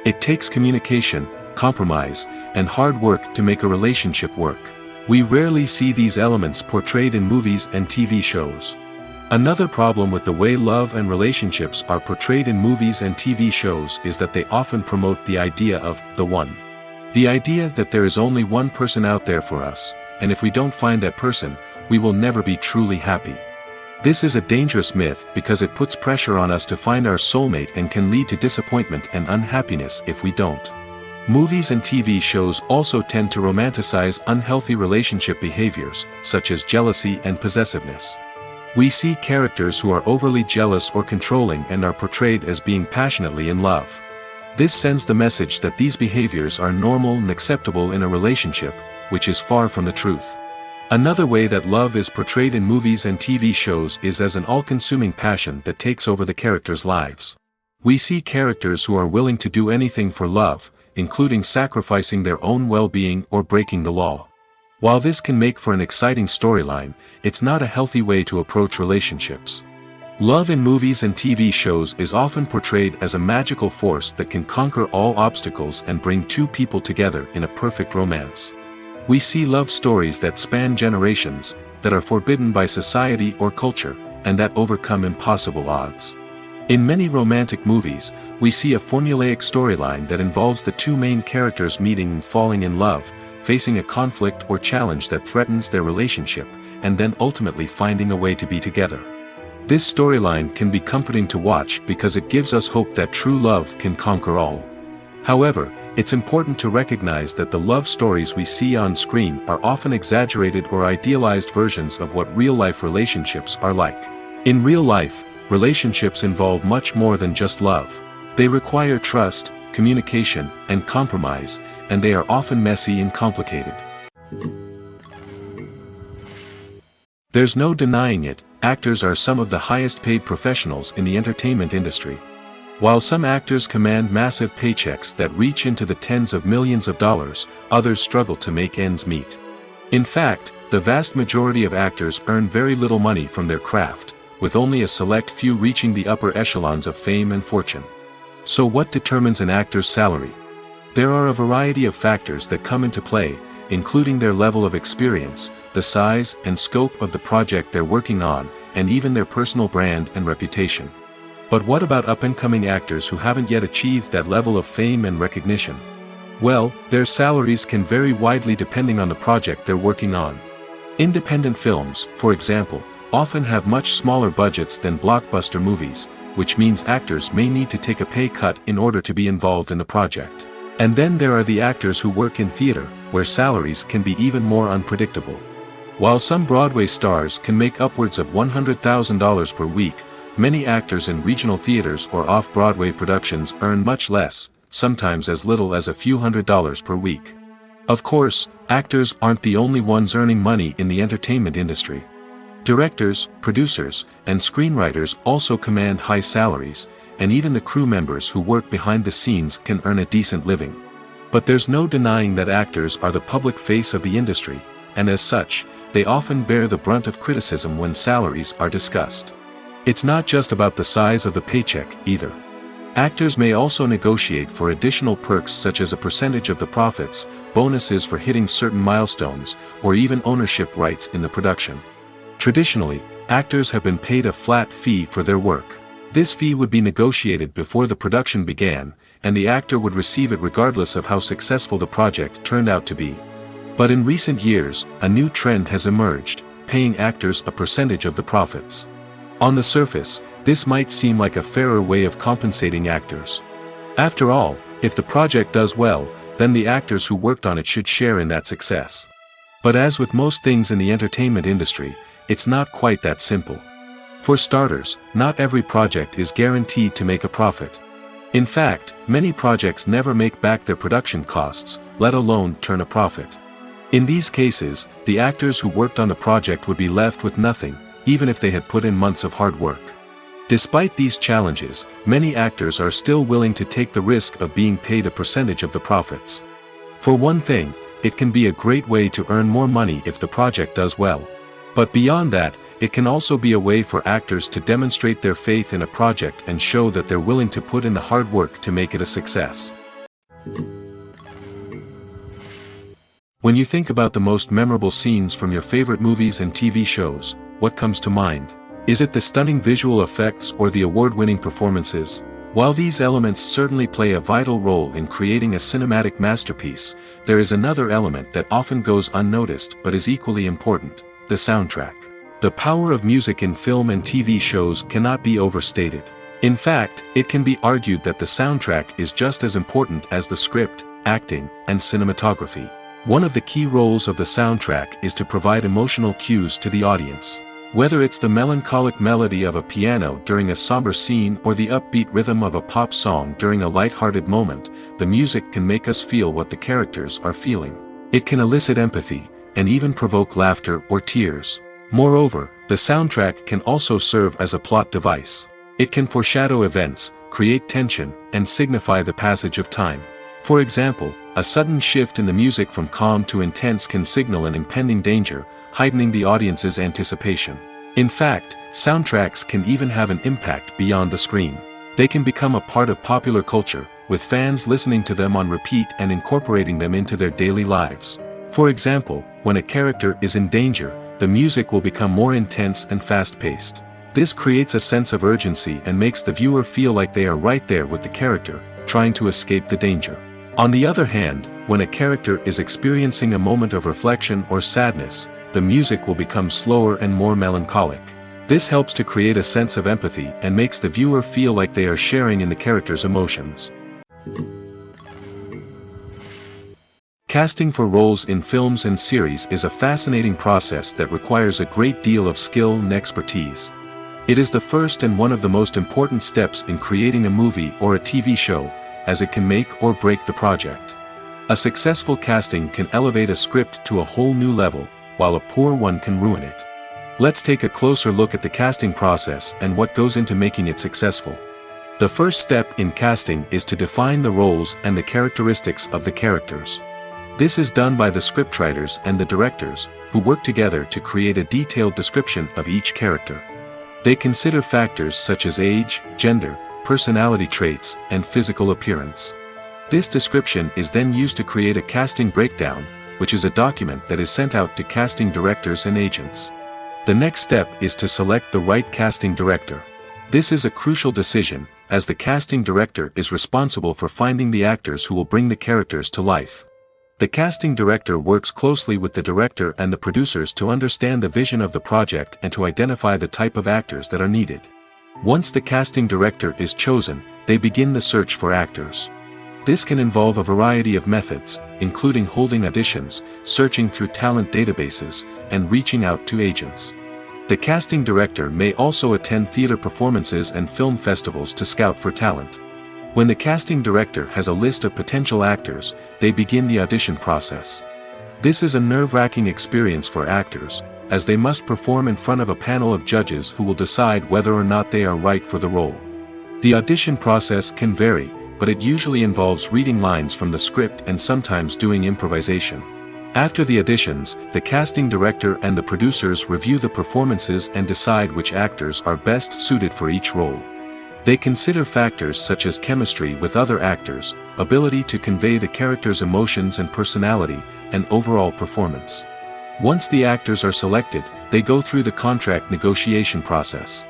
It takes communication, compromise, and hard work to make a relationship work. We rarely see these elements portrayed in movies and TV shows. Another problem with the way love and relationships are portrayed in movies and TV shows is that they often promote the idea of the one. The idea that there is only one person out there for us, and if we don't find that person, we will never be truly happy. This is a dangerous myth because it puts pressure on us to find our soulmate and can lead to disappointment and unhappiness if we don't. Movies and TV shows also tend to romanticize unhealthy relationship behaviors, such as jealousy and possessiveness. We see characters who are overly jealous or controlling and are portrayed as being passionately in love. This sends the message that these behaviors are normal and acceptable in a relationship, which is far from the truth. Another way that love is portrayed in movies and TV shows is as an all-consuming passion that takes over the characters' lives. We see characters who are willing to do anything for love, including sacrificing their own well-being or breaking the law. While this can make for an exciting storyline, it's not a healthy way to approach relationships. Love in movies and TV shows is often portrayed as a magical force that can conquer all obstacles and bring two people together in a perfect romance. We see love stories that span generations, that are forbidden by society or culture, and that overcome impossible odds. In many romantic movies, we see a formulaic storyline that involves the two main characters meeting and falling in love, facing a conflict or challenge that threatens their relationship, and then ultimately finding a way to be together. This storyline can be comforting to watch because it gives us hope that true love can conquer all. However, it's important to recognize that the love stories we see on screen are often exaggerated or idealized versions of what real-life relationships are like. In real life, relationships involve much more than just love. They require trust, communication, and compromise, and they are often messy and complicated. There's no denying it, actors are some of the highest-paid professionals in the entertainment industry. While some actors command massive paychecks that reach into the tens of millions of dollars, others struggle to make ends meet. In fact, the vast majority of actors earn very little money from their craft, with only a select few reaching the upper echelons of fame and fortune. So what determines an actor's salary? There are a variety of factors that come into play, including their level of experience, the size and scope of the project they're working on, and even their personal brand and reputation. But what about up-and-coming actors who haven't yet achieved that level of fame and recognition? Well, their salaries can vary widely depending on the project they're working on. Independent films, for example, often have much smaller budgets than blockbuster movies, which means actors may need to take a pay cut in order to be involved in the project. And then there are the actors who work in theater, where salaries can be even more unpredictable. While some Broadway stars can make upwards of $100,000 per week, many actors in regional theaters or off-Broadway productions earn much less, sometimes as little as a few $100s per week. Of course, actors aren't the only ones earning money in the entertainment industry. Directors, producers, and screenwriters also command high salaries, and even the crew members who work behind the scenes can earn a decent living. But there's no denying that actors are the public face of the industry, and as such, they often bear the brunt of criticism when salaries are discussed. It's not just about the size of the paycheck, either. Actors may also negotiate for additional perks such as a percentage of the profits, bonuses for hitting certain milestones, or even ownership rights in the production. Traditionally, actors have been paid a flat fee for their work. This fee would be negotiated before the production began, and the actor would receive it regardless of how successful the project turned out to be. But in recent years, a new trend has emerged, paying actors a percentage of the profits. On the surface, this might seem like a fairer way of compensating actors. After all, if the project does well, then the actors who worked on it should share in that success. But as with most things in the entertainment industry, it's not quite that simple. For starters, not every project is guaranteed to make a profit. In fact, many projects never make back their production costs, let alone turn a profit. In these cases, the actors who worked on the project would be left with nothing, even if they had put in months of hard work. Despite these challenges, many actors are still willing to take the risk of being paid a percentage of the profits. For one thing, it can be a great way to earn more money if the project does well. But beyond that, it can also be a way for actors to demonstrate their faith in a project and show that they're willing to put in the hard work to make it a success. When you think about the most memorable scenes from your favorite movies and TV shows, what comes to mind? Is it the stunning visual effects or the award-winning performances? While these elements certainly play a vital role in creating a cinematic masterpiece, there is another element that often goes unnoticed but is equally important: the soundtrack. The power of music in film and TV shows cannot be overstated. In fact, it can be argued that the soundtrack is just as important as the script, acting, and cinematography. One of the key roles of the soundtrack is to provide emotional cues to the audience. Whether it's the melancholic melody of a piano during a somber scene or the upbeat rhythm of a pop song during a light-hearted moment, the music can make us feel what the characters are feeling. It can elicit empathy, and even provoke laughter or tears. Moreover, the soundtrack can also serve as a plot device. It can foreshadow events, create tension, and signify the passage of time. For example, a sudden shift in the music from calm to intense can signal an impending danger, heightening the audience's anticipation. In fact, soundtracks can even have an impact beyond the screen. They can become a part of popular culture, with fans listening to them on repeat and incorporating them into their daily lives. For example, when a character is in danger, the music will become more intense and fast-paced. This creates a sense of urgency and makes the viewer feel like they are right there with the character, trying to escape the danger. On the other hand, when a character is experiencing a moment of reflection or sadness, the music will become slower and more melancholic. This helps to create a sense of empathy and makes the viewer feel like they are sharing in the character's emotions. Casting for roles in films and series is a fascinating process that requires a great deal of skill and expertise. It is the first and one of the most important steps in creating a movie or a TV show, as it can make or break the project. A successful casting can elevate a script to a whole new level, while a poor one can ruin it. Let's take a closer look at the casting process and what goes into making it successful. The first step in casting is to define the roles and the characteristics of the characters. This is done by the scriptwriters and the directors, who work together to create a detailed description of each character. They consider factors such as age, gender, personality traits, and physical appearance. This description is then used to create a casting breakdown, which is a document that is sent out to casting directors and agents. The next step is to select the right casting director. This is a crucial decision, as the casting director is responsible for finding the actors who will bring the characters to life. The casting director works closely with the director and the producers to understand the vision of the project and to identify the type of actors that are needed. Once the casting director is chosen, they begin the search for actors. This can involve a variety of methods, including holding auditions, searching through talent databases, and reaching out to agents. The casting director may also attend theater performances and film festivals to scout for talent. When the casting director has a list of potential actors, they begin the audition process. This is a nerve-wracking experience for actors, as they must perform in front of a panel of judges who will decide whether or not they are right for the role. The audition process can vary, but it usually involves reading lines from the script and sometimes doing improvisation. After the auditions, the casting director and the producers review the performances and decide which actors are best suited for each role. They consider factors such as chemistry with other actors, ability to convey the character's emotions and personality, and overall performance. Once the actors are selected, they go through the contract negotiation process.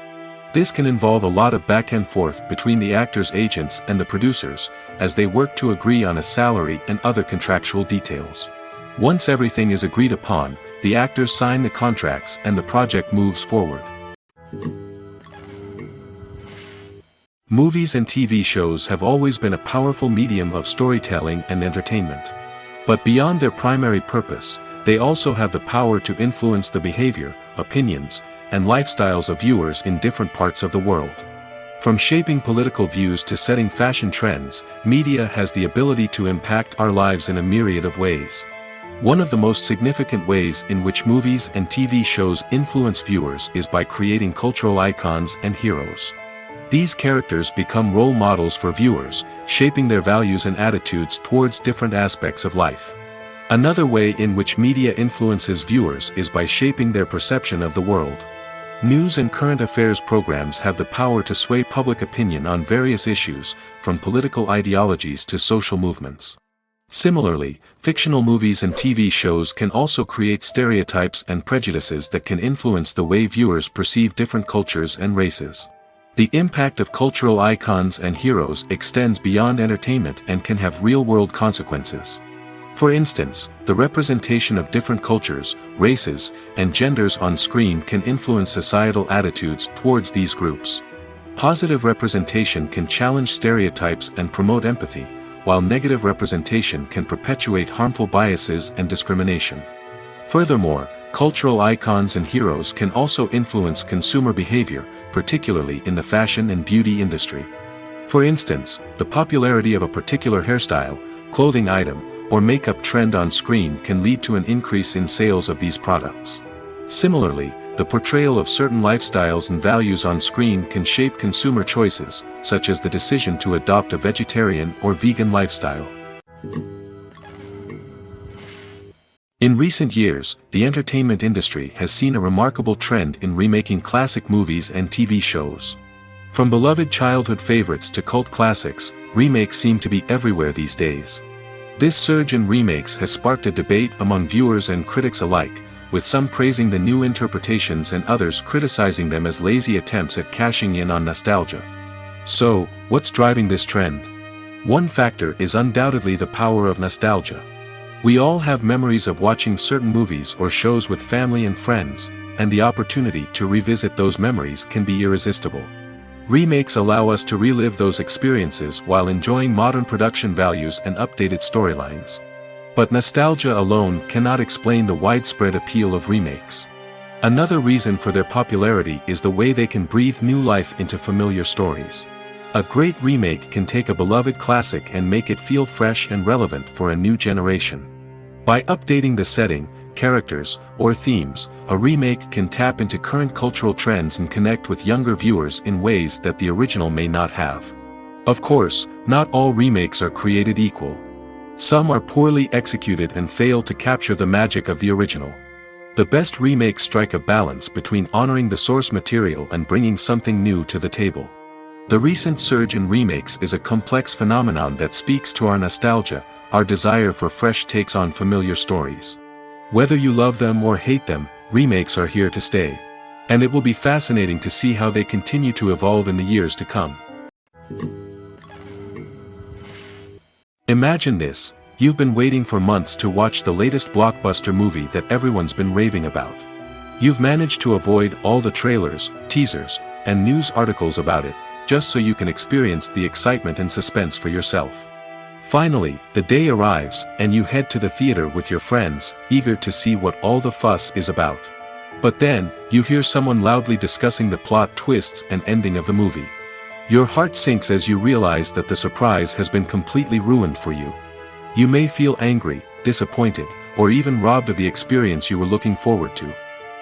This can involve a lot of back and forth between the actors' agents and the producers, as they work to agree on a salary and other contractual details. Once everything is agreed upon, the actors sign the contracts and the project moves forward. Movies and TV shows have always been a powerful medium of storytelling and entertainment. But beyond their primary purpose, they also have the power to influence the behavior, opinions, and lifestyles of viewers in different parts of the world. From shaping political views to setting fashion trends, media has the ability to impact our lives in a myriad of ways. One of the most significant ways in which movies and TV shows influence viewers is by creating cultural icons and heroes. These characters become role models for viewers, shaping their values and attitudes towards different aspects of life. Another way in which media influences viewers is by shaping their perception of the world. News and current affairs programs have the power to sway public opinion on various issues, from political ideologies to social movements. Similarly, fictional movies and TV shows can also create stereotypes and prejudices that can influence the way viewers perceive different cultures and races. The impact of cultural icons and heroes extends beyond entertainment and can have real-world consequences. For instance, the representation of different cultures, races, and genders on screen can influence societal attitudes towards these groups. Positive representation can challenge stereotypes and promote empathy, while negative representation can perpetuate harmful biases and discrimination. Furthermore, cultural icons and heroes can also influence consumer behavior, particularly in the fashion and beauty industry. For instance, the popularity of a particular hairstyle, clothing item, or makeup trend on screen can lead to an increase in sales of these products. Similarly, the portrayal of certain lifestyles and values on screen can shape consumer choices, such as the decision to adopt a vegetarian or vegan lifestyle. In recent years, the entertainment industry has seen a remarkable trend in remaking classic movies and TV shows. From beloved childhood favorites to cult classics, remakes seem to be everywhere these days. This surge in remakes has sparked a debate among viewers and critics alike, with some praising the new interpretations and others criticizing them as lazy attempts at cashing in on nostalgia. So, what's driving this trend? One factor is undoubtedly the power of nostalgia. We all have memories of watching certain movies or shows with family and friends, and the opportunity to revisit those memories can be irresistible. Remakes allow us to relive those experiences while enjoying modern production values and updated storylines. But nostalgia alone cannot explain the widespread appeal of remakes. Another reason for their popularity is the way they can breathe new life into familiar stories. A great remake can take a beloved classic and make it feel fresh and relevant for a new generation. By updating the setting, characters, or themes, a remake can tap into current cultural trends and connect with younger viewers in ways that the original may not have. Of course, not all remakes are created equal. Some are poorly executed and fail to capture the magic of the original. The best remakes strike a balance between honoring the source material and bringing something new to the table. The recent surge in remakes is a complex phenomenon that speaks to our nostalgia, our desire for fresh takes on familiar stories. Whether you love them or hate them, remakes are here to stay. And it will be fascinating to see how they continue to evolve in the years to come. Imagine this: you've been waiting for months to watch the latest blockbuster movie that everyone's been raving about. You've managed to avoid all the trailers, teasers, and news articles about it, just so you can experience the excitement and suspense for yourself. Finally, the day arrives, and you head to the theater with your friends, eager to see what all the fuss is about. But then, you hear someone loudly discussing the plot twists and ending of the movie. Your heart sinks as you realize that the surprise has been completely ruined for you. You may feel angry, disappointed, or even robbed of the experience you were looking forward to.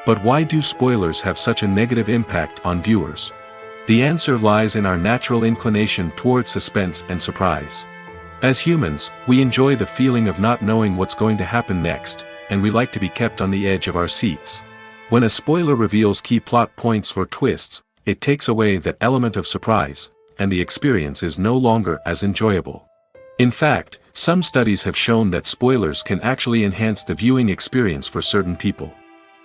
But why do spoilers have such a negative impact on viewers? The answer lies in our natural inclination towards suspense and surprise. As humans, we enjoy the feeling of not knowing what's going to happen next, and we like to be kept on the edge of our seats. When a spoiler reveals key plot points or twists, it takes away that element of surprise, and the experience is no longer as enjoyable. In fact, some studies have shown that spoilers can actually enhance the viewing experience for certain people.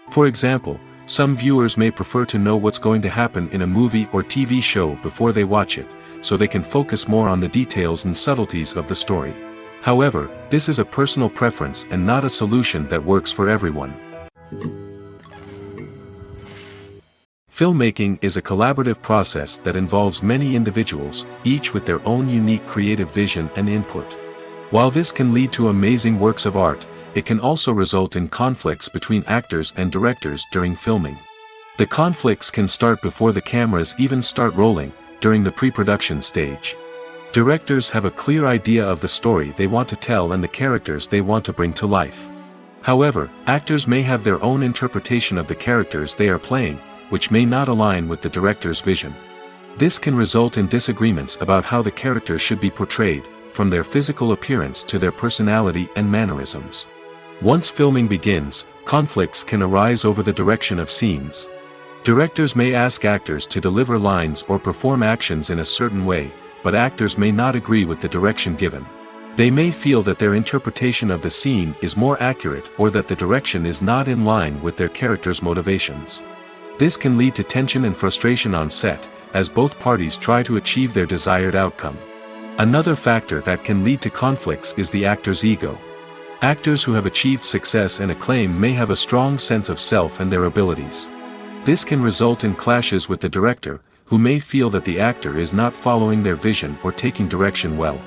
For example, some viewers may prefer to know what's going to happen in a movie or TV show before they watch it, so they can focus more on the details and subtleties of the story. However, this is a personal preference and not a solution that works for everyone. Filmmaking is a collaborative process that involves many individuals, each with their own unique creative vision and input. While this can lead to amazing works of art, it can also result in conflicts between actors and directors during filming. The conflicts can start before the cameras even start rolling, during the pre-production stage. Directors have a clear idea of the story they want to tell and the characters they want to bring to life. However, actors may have their own interpretation of the characters they are playing, which may not align with the director's vision. This can result in disagreements about how the characters should be portrayed, from their physical appearance to their personality and mannerisms. Once filming begins, conflicts can arise over the direction of scenes. Directors may ask actors to deliver lines or perform actions in a certain way, but actors may not agree with the direction given. They may feel that their interpretation of the scene is more accurate or that the direction is not in line with their character's motivations. This can lead to tension and frustration on set, as both parties try to achieve their desired outcome. Another factor that can lead to conflicts is the actor's ego. Actors who have achieved success and acclaim may have a strong sense of self and their abilities. This can result in clashes with the director, who may feel that the actor is not following their vision or taking direction well.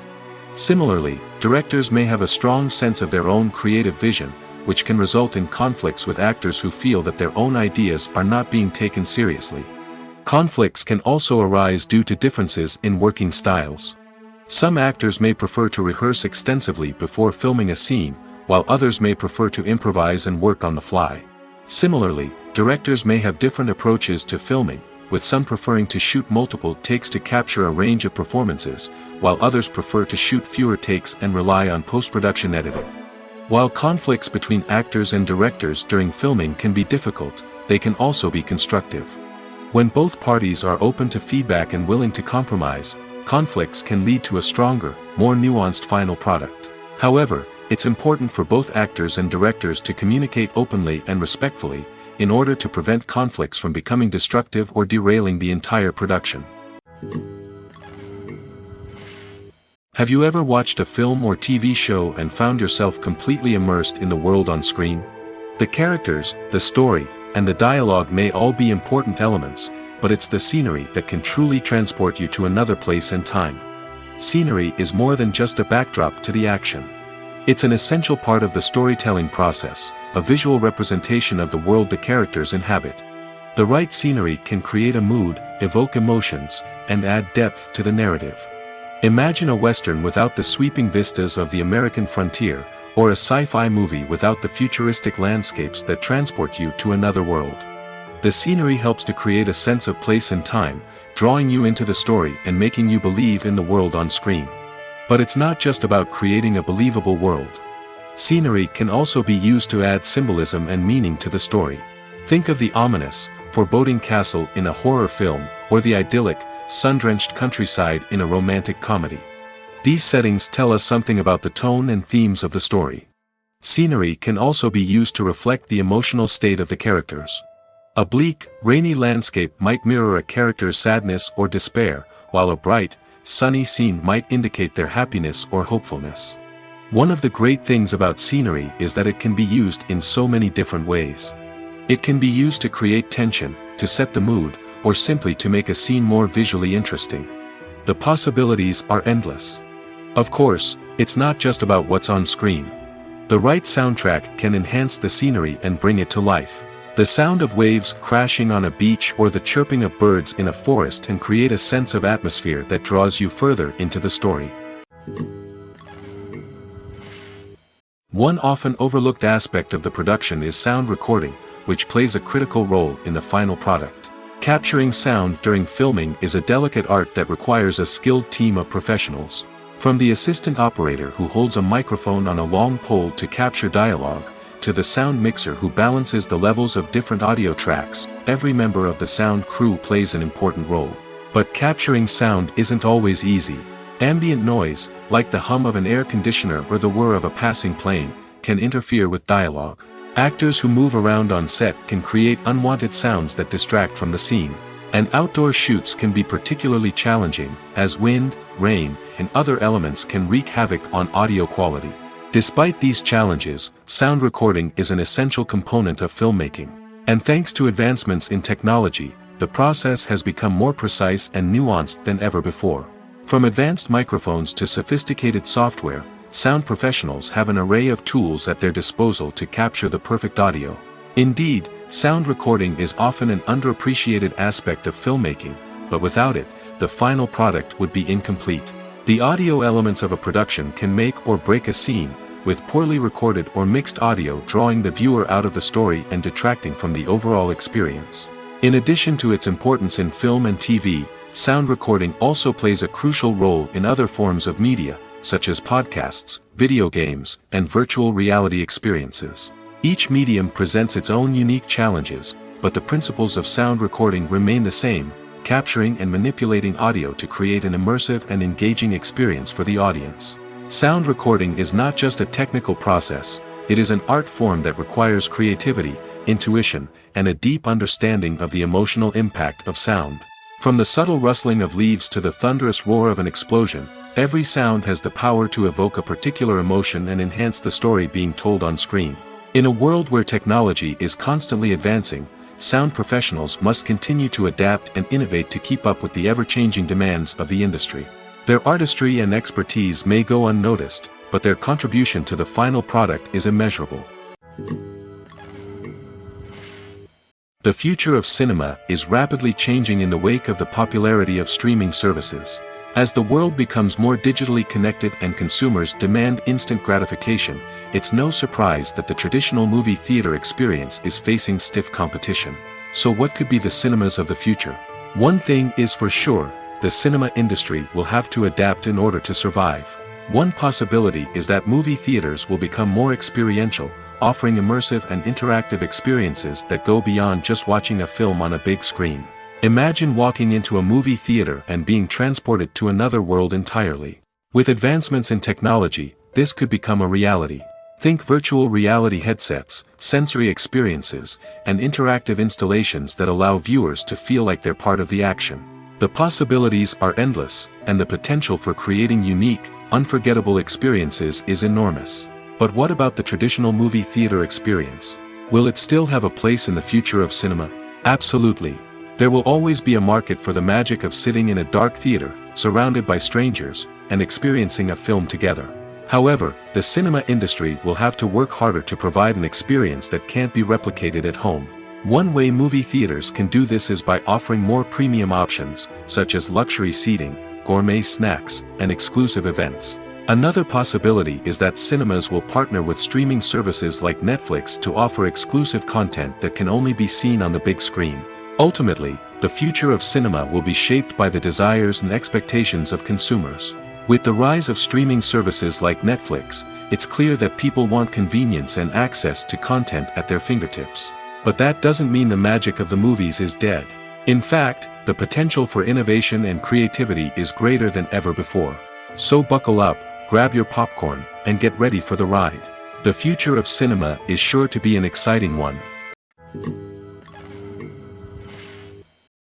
Similarly, directors may have a strong sense of their own creative vision, which can result in conflicts with actors who feel that their own ideas are not being taken seriously. Conflicts can also arise due to differences in working styles. Some actors may prefer to rehearse extensively before filming a scene, while others may prefer to improvise and work on the fly. Similarly, directors may have different approaches to filming, with some preferring to shoot multiple takes to capture a range of performances, while others prefer to shoot fewer takes and rely on post-production editing. While conflicts between actors and directors during filming can be difficult, they can also be constructive. When both parties are open to feedback and willing to compromise, conflicts can lead to a stronger, more nuanced final product. However, it's important for both actors and directors to communicate openly and respectfully, in order to prevent conflicts from becoming destructive or derailing the entire production. Have you ever watched a film or TV show and found yourself completely immersed in the world on screen? The characters, the story, and the dialogue may all be important elements, but it's the scenery that can truly transport you to another place and time. Scenery is more than just a backdrop to the action. It's an essential part of the storytelling process, a visual representation of the world the characters inhabit. The right scenery can create a mood, evoke emotions, and add depth to the narrative. Imagine a Western without the sweeping vistas of the American frontier, or a sci-fi movie without the futuristic landscapes that transport you to another world. The scenery helps to create a sense of place and time, drawing you into the story and making you believe in the world on screen. But it's not just about creating a believable world. Scenery can also be used to add symbolism and meaning to the story. Think of the ominous, foreboding castle in a horror film, or the idyllic, sun-drenched countryside in a romantic comedy. These settings tell us something about the tone and themes of the story. Scenery can also be used to reflect the emotional state of the characters. A bleak, rainy landscape might mirror a character's sadness or despair, while a bright, sunny scene might indicate their happiness or hopefulness. One of the great things about scenery is that it can be used in so many different ways. It can be used to create tension, to set the mood, or simply to make a scene more visually interesting. The possibilities are endless. Of course, it's not just about what's on screen. The right soundtrack can enhance the scenery and bring it to life. The The sound of waves crashing on a beach or the chirping of birds in a forest can create a sense of atmosphere that draws you further into the story. One often overlooked aspect of the production is sound recording, which plays a critical role in the final product. Capturing sound during filming is a delicate art that requires a skilled team of professionals. From the assistant operator who holds a microphone on a long pole to capture dialogue, to the sound mixer who balances the levels of different audio tracks, every member of the sound crew plays an important role. But capturing sound isn't always easy. Ambient noise, like the hum of an air conditioner or the whir of a passing plane, can interfere with dialogue. Actors who move around on set can create unwanted sounds that distract from the scene. And outdoor shoots can be particularly challenging, as wind, rain, and other elements can wreak havoc on audio quality. Despite these challenges, sound recording is an essential component of filmmaking. And thanks to advancements in technology, the process has become more precise and nuanced than ever before. From advanced microphones to sophisticated software, sound professionals have an array of tools at their disposal to capture the perfect audio. Indeed, sound recording is often an underappreciated aspect of filmmaking, but without it, the final product would be incomplete. The audio elements of a production can make or break a scene, with poorly recorded or mixed audio drawing the viewer out of the story and detracting from the overall experience. In addition to its importance in film and TV, sound recording also plays a crucial role in other forms of media, such as podcasts, video games, and virtual reality experiences. Each medium presents its own unique challenges, but the principles of sound recording remain the same, capturing and manipulating audio to create an immersive and engaging experience for the audience. Sound recording is not just a technical process, it is an art form that requires creativity, intuition, and a deep understanding of the emotional impact of sound. From the subtle rustling of leaves to the thunderous roar of an explosion, every sound has the power to evoke a particular emotion and enhance the story being told on screen. In a world where technology is constantly advancing, sound professionals must continue to adapt and innovate to keep up with the ever-changing demands of the industry. Their artistry and expertise may go unnoticed, but their contribution to the final product is immeasurable. The future of cinema is rapidly changing in the wake of the popularity of streaming services. As the world becomes more digitally connected and consumers demand instant gratification, it's no surprise that the traditional movie theater experience is facing stiff competition. So what could be the cinemas of the future? One thing is for sure, the cinema industry will have to adapt in order to survive. One possibility is that movie theaters will become more experiential, offering immersive and interactive experiences that go beyond just watching a film on a big screen. Imagine walking into a movie theater and being transported to another world entirely. With advancements in technology, this could become a reality. Think virtual reality headsets, sensory experiences, and interactive installations that allow viewers to feel like they're part of the action. The possibilities are endless, and the potential for creating unique, unforgettable experiences is enormous. But what about the traditional movie theater experience? Will it still have a place in the future of cinema? Absolutely. There will always be a market for the magic of sitting in a dark theater, surrounded by strangers, and experiencing a film together. However, the cinema industry will have to work harder to provide an experience that can't be replicated at home. One way movie theaters can do this is by offering more premium options, such as luxury seating, gourmet snacks, and exclusive events. Another possibility is that cinemas will partner with streaming services like Netflix to offer exclusive content that can only be seen on the big screen. Ultimately, the future of cinema will be shaped by the desires and expectations of consumers. With the rise of streaming services like Netflix, it's clear that people want convenience and access to content at their fingertips. But that doesn't mean the magic of the movies is dead. In fact, the potential for innovation and creativity is greater than ever before. So buckle up, grab your popcorn, and get ready for the ride. The future of cinema is sure to be an exciting one.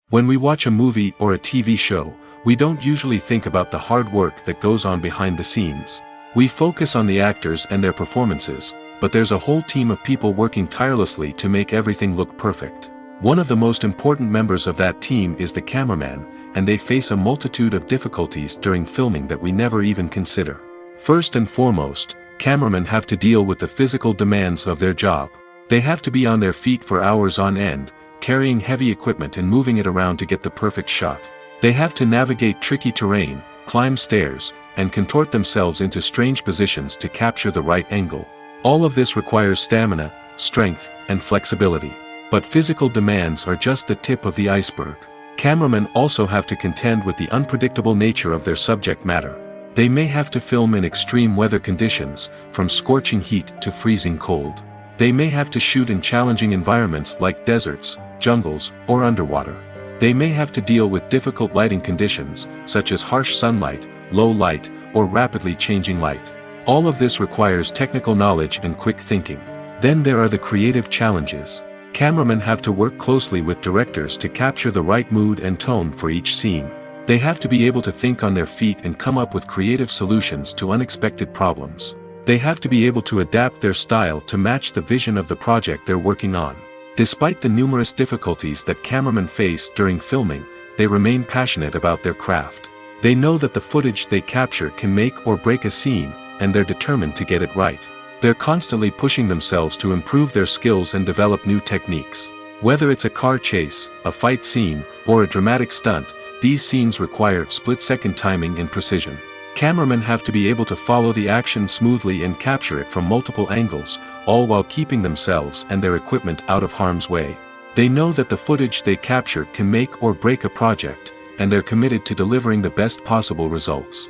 When we watch a movie or a TV show, we don't usually think about the hard work that goes on behind the scenes. We focus on the actors and their performances, but there's a whole team of people working tirelessly to make everything look perfect. One of the most important members of that team is the cameraman, and they face a multitude of difficulties during filming that we never even consider. First and foremost, cameramen have to deal with the physical demands of their job. They have to be on their feet for hours on end, carrying heavy equipment and moving it around to get the perfect shot. They have to navigate tricky terrain, climb stairs, and contort themselves into strange positions to capture the right angle. All of this requires stamina, strength, and flexibility. But physical demands are just the tip of the iceberg. Cameramen also have to contend with the unpredictable nature of their subject matter. They may have to film in extreme weather conditions, from scorching heat to freezing cold. They may have to shoot in challenging environments like deserts, jungles, or underwater. They may have to deal with difficult lighting conditions, such as harsh sunlight, low light, or rapidly changing light. All of this requires technical knowledge and quick thinking. Then there are the creative challenges. Cameramen have to work closely with directors to capture the right mood and tone for each scene. They have to be able to think on their feet and come up with creative solutions to unexpected problems. They have to be able to adapt their style to match the vision of the project they're working on. Despite the numerous difficulties that cameramen face during filming, they remain passionate about their craft. They know that the footage they capture can make or break a scene, and they're determined to get it right. They're constantly pushing themselves to improve their skills and develop new techniques. Whether it's a car chase, a fight scene, or a dramatic stunt, these scenes require split-second timing and precision. Cameramen have to be able to follow the action smoothly and capture it from multiple angles, all while keeping themselves and their equipment out of harm's way. They know that the footage they capture can make or break a project, and they're committed to delivering the best possible results.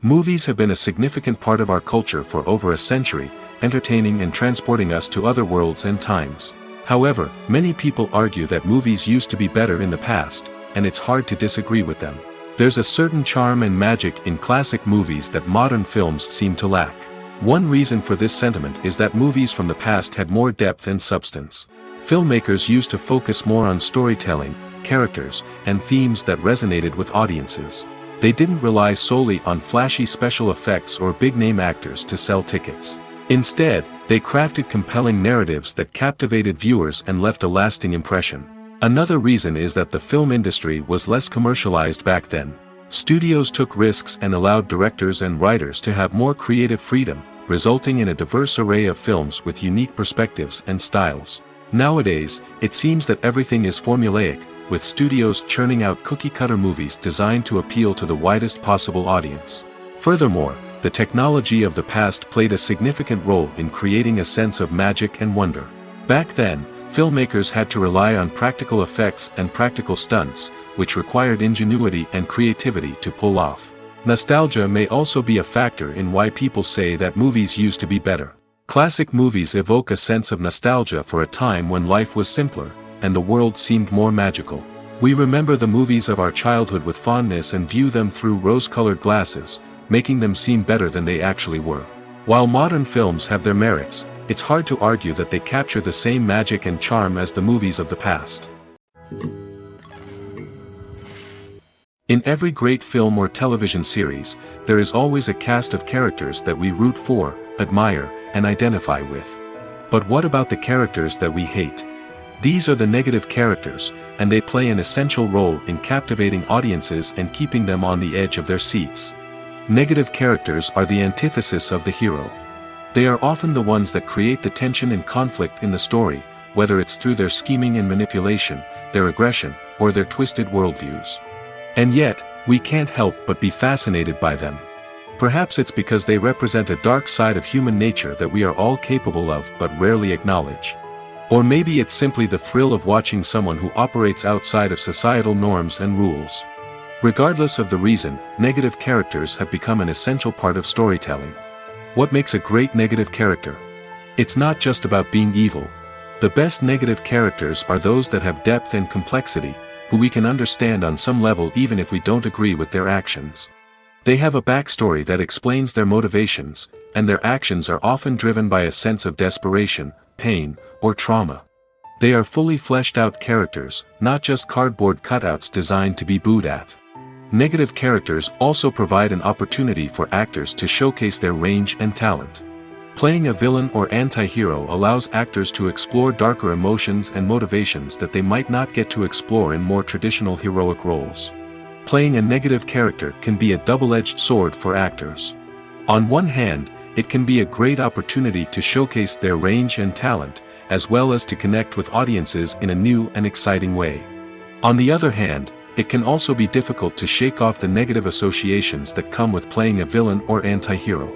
Movies have been a significant part of our culture for over a century, entertaining and transporting us to other worlds and times. However, many people argue that movies used to be better in the past, and it's hard to disagree with them. There's a certain charm and magic in classic movies that modern films seem to lack. One reason for this sentiment is that movies from the past had more depth and substance. Filmmakers used to focus more on storytelling, characters, and themes that resonated with audiences. They didn't rely solely on flashy special effects or big-name actors to sell tickets. Instead, they crafted compelling narratives that captivated viewers and left a lasting impression. Another reason is that the film industry was less commercialized back then. Studios took risks and allowed directors and writers to have more creative freedom, resulting in a diverse array of films with unique perspectives and styles. Nowadays, it seems that everything is formulaic, with studios churning out cookie-cutter movies designed to appeal to the widest possible audience. Furthermore, the technology of the past played a significant role in creating a sense of magic and wonder. Back then, filmmakers had to rely on practical effects and practical stunts, which required ingenuity and creativity to pull off. Nostalgia may also be a factor in why people say that movies used to be better. Classic movies evoke a sense of nostalgia for a time when life was simpler, and the world seemed more magical. We remember the movies of our childhood with fondness and view them through rose-colored glasses, making them seem better than they actually were. While modern films have their merits, it's hard to argue that they capture the same magic and charm as the movies of the past. In every great film or television series, there is always a cast of characters that we root for, admire, and identify with. But what about the characters that we hate? These are the negative characters, and they play an essential role in captivating audiences and keeping them on the edge of their seats. Negative characters are the antithesis of the hero. They are often the ones that create the tension and conflict in the story, whether it's through their scheming and manipulation, their aggression, or their twisted worldviews. And yet, we can't help but be fascinated by them. Perhaps it's because they represent a dark side of human nature that we are all capable of but rarely acknowledge. Or maybe it's simply the thrill of watching someone who operates outside of societal norms and rules. Regardless of the reason, negative characters have become an essential part of storytelling. What makes a great negative character? It's not just about being evil. The best negative characters are those that have depth and complexity, who we can understand on some level even if we don't agree with their actions. They have a backstory that explains their motivations, and their actions are often driven by a sense of desperation, pain, or trauma. They are fully fleshed out characters, not just cardboard cutouts designed to be booed at. Negative characters also provide an opportunity for actors to showcase their range and talent. Playing a villain or anti-hero allows actors to explore darker emotions and motivations that they might not get to explore in more traditional heroic roles. Playing a negative character can be a double-edged sword for actors. On one hand, it can be a great opportunity to showcase their range and talent, as well as to connect with audiences in a new and exciting way. On the other hand, it can also be difficult to shake off the negative associations that come with playing a villain or anti-hero.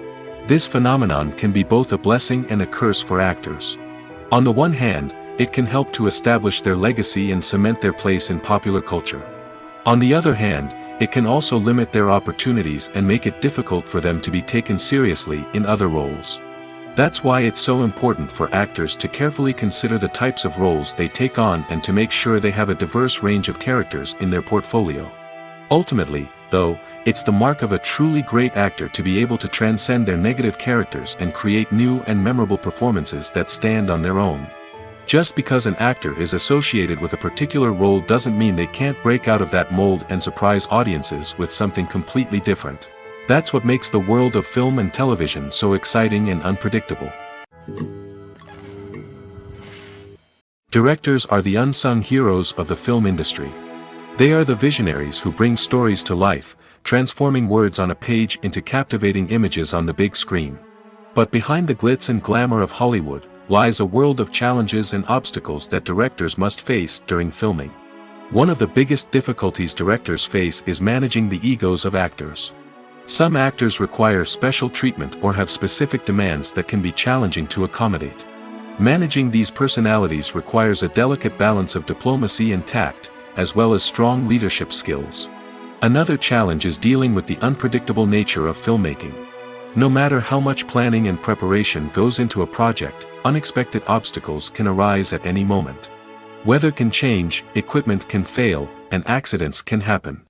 This phenomenon can be both a blessing and a curse for actors. On the one hand, it can help to establish their legacy and cement their place in popular culture. On the other hand, it can also limit their opportunities and make it difficult for them to be taken seriously in other roles. That's why it's so important for actors to carefully consider the types of roles they take on and to make sure they have a diverse range of characters in their portfolio. Ultimately, though, it's the mark of a truly great actor to be able to transcend their negative characters and create new and memorable performances that stand on their own. Just because an actor is associated with a particular role doesn't mean they can't break out of that mold and surprise audiences with something completely different. That's what makes the world of film and television so exciting and unpredictable. Directors are the unsung heroes of the film industry. They are the visionaries who bring stories to life, transforming words on a page into captivating images on the big screen. But behind the glitz and glamour of Hollywood lies a world of challenges and obstacles that directors must face during filming. One of the biggest difficulties directors face is managing the egos of actors. Some actors require special treatment or have specific demands that can be challenging to accommodate. Managing these personalities requires a delicate balance of diplomacy and tact, as well as strong leadership skills. Another challenge is dealing with the unpredictable nature of filmmaking. No matter how much planning and preparation goes into a project, unexpected obstacles can arise at any moment. Weather can change, equipment can fail, and accidents can happen.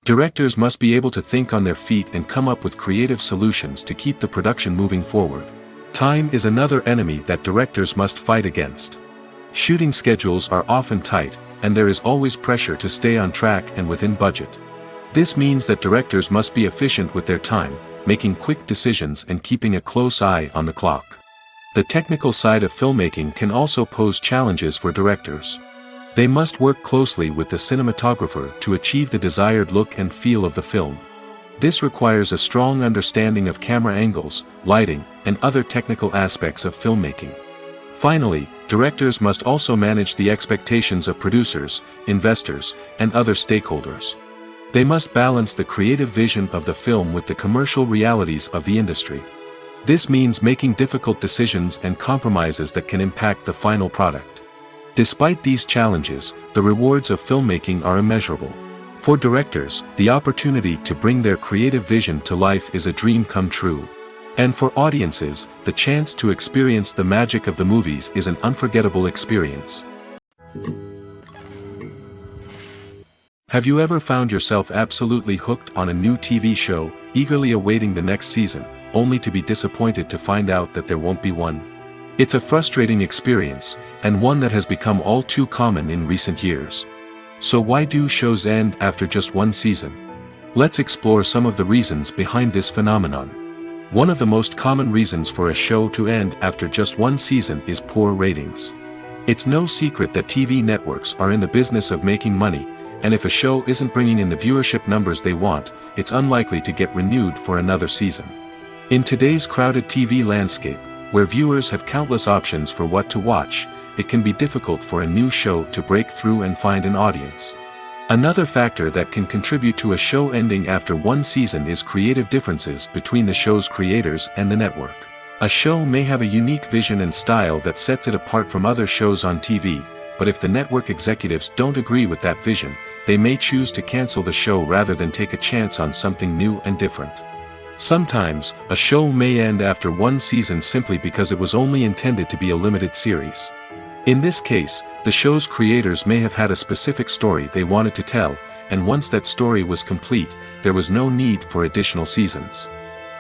Directors must be able to think on their feet and come up with creative solutions to keep the production moving forward. Time is another enemy that directors must fight against. Shooting schedules are often tight, and there is always pressure to stay on track and within budget. This means that directors must be efficient with their time, making quick decisions and keeping a close eye on the clock. The technical side of filmmaking can also pose challenges for directors. They must work closely with the cinematographer to achieve the desired look and feel of the film. This requires a strong understanding of camera angles, lighting, and other technical aspects of filmmaking. Finally, directors must also manage the expectations of producers, investors, and other stakeholders. They must balance the creative vision of the film with the commercial realities of the industry. This means making difficult decisions and compromises that can impact the final product. Despite these challenges, the rewards of filmmaking are immeasurable. For directors, the opportunity to bring their creative vision to life is a dream come true. And for audiences, the chance to experience the magic of the movies is an unforgettable experience. Have you ever found yourself absolutely hooked on a new TV show, eagerly awaiting the next season, only to be disappointed to find out that there won't be one? It's a frustrating experience, and one that has become all too common in recent years. So why do shows end after just one season? Let's explore some of the reasons behind this phenomenon. One of the most common reasons for a show to end after just one season is poor ratings. It's no secret that TV networks are in the business of making money, and if a show isn't bringing in the viewership numbers they want, it's unlikely to get renewed for another season. In today's crowded TV landscape, where viewers have countless options for what to watch, it can be difficult for a new show to break through and find an audience. Another factor that can contribute to a show ending after one season is creative differences between the show's creators and the network. A show may have a unique vision and style that sets it apart from other shows on TV, but if the network executives don't agree with that vision, they may choose to cancel the show rather than take a chance on something new and different. Sometimes, a show may end after one season simply because it was only intended to be a limited series. In this case, the show's creators may have had a specific story they wanted to tell, and once that story was complete, there was no need for additional seasons.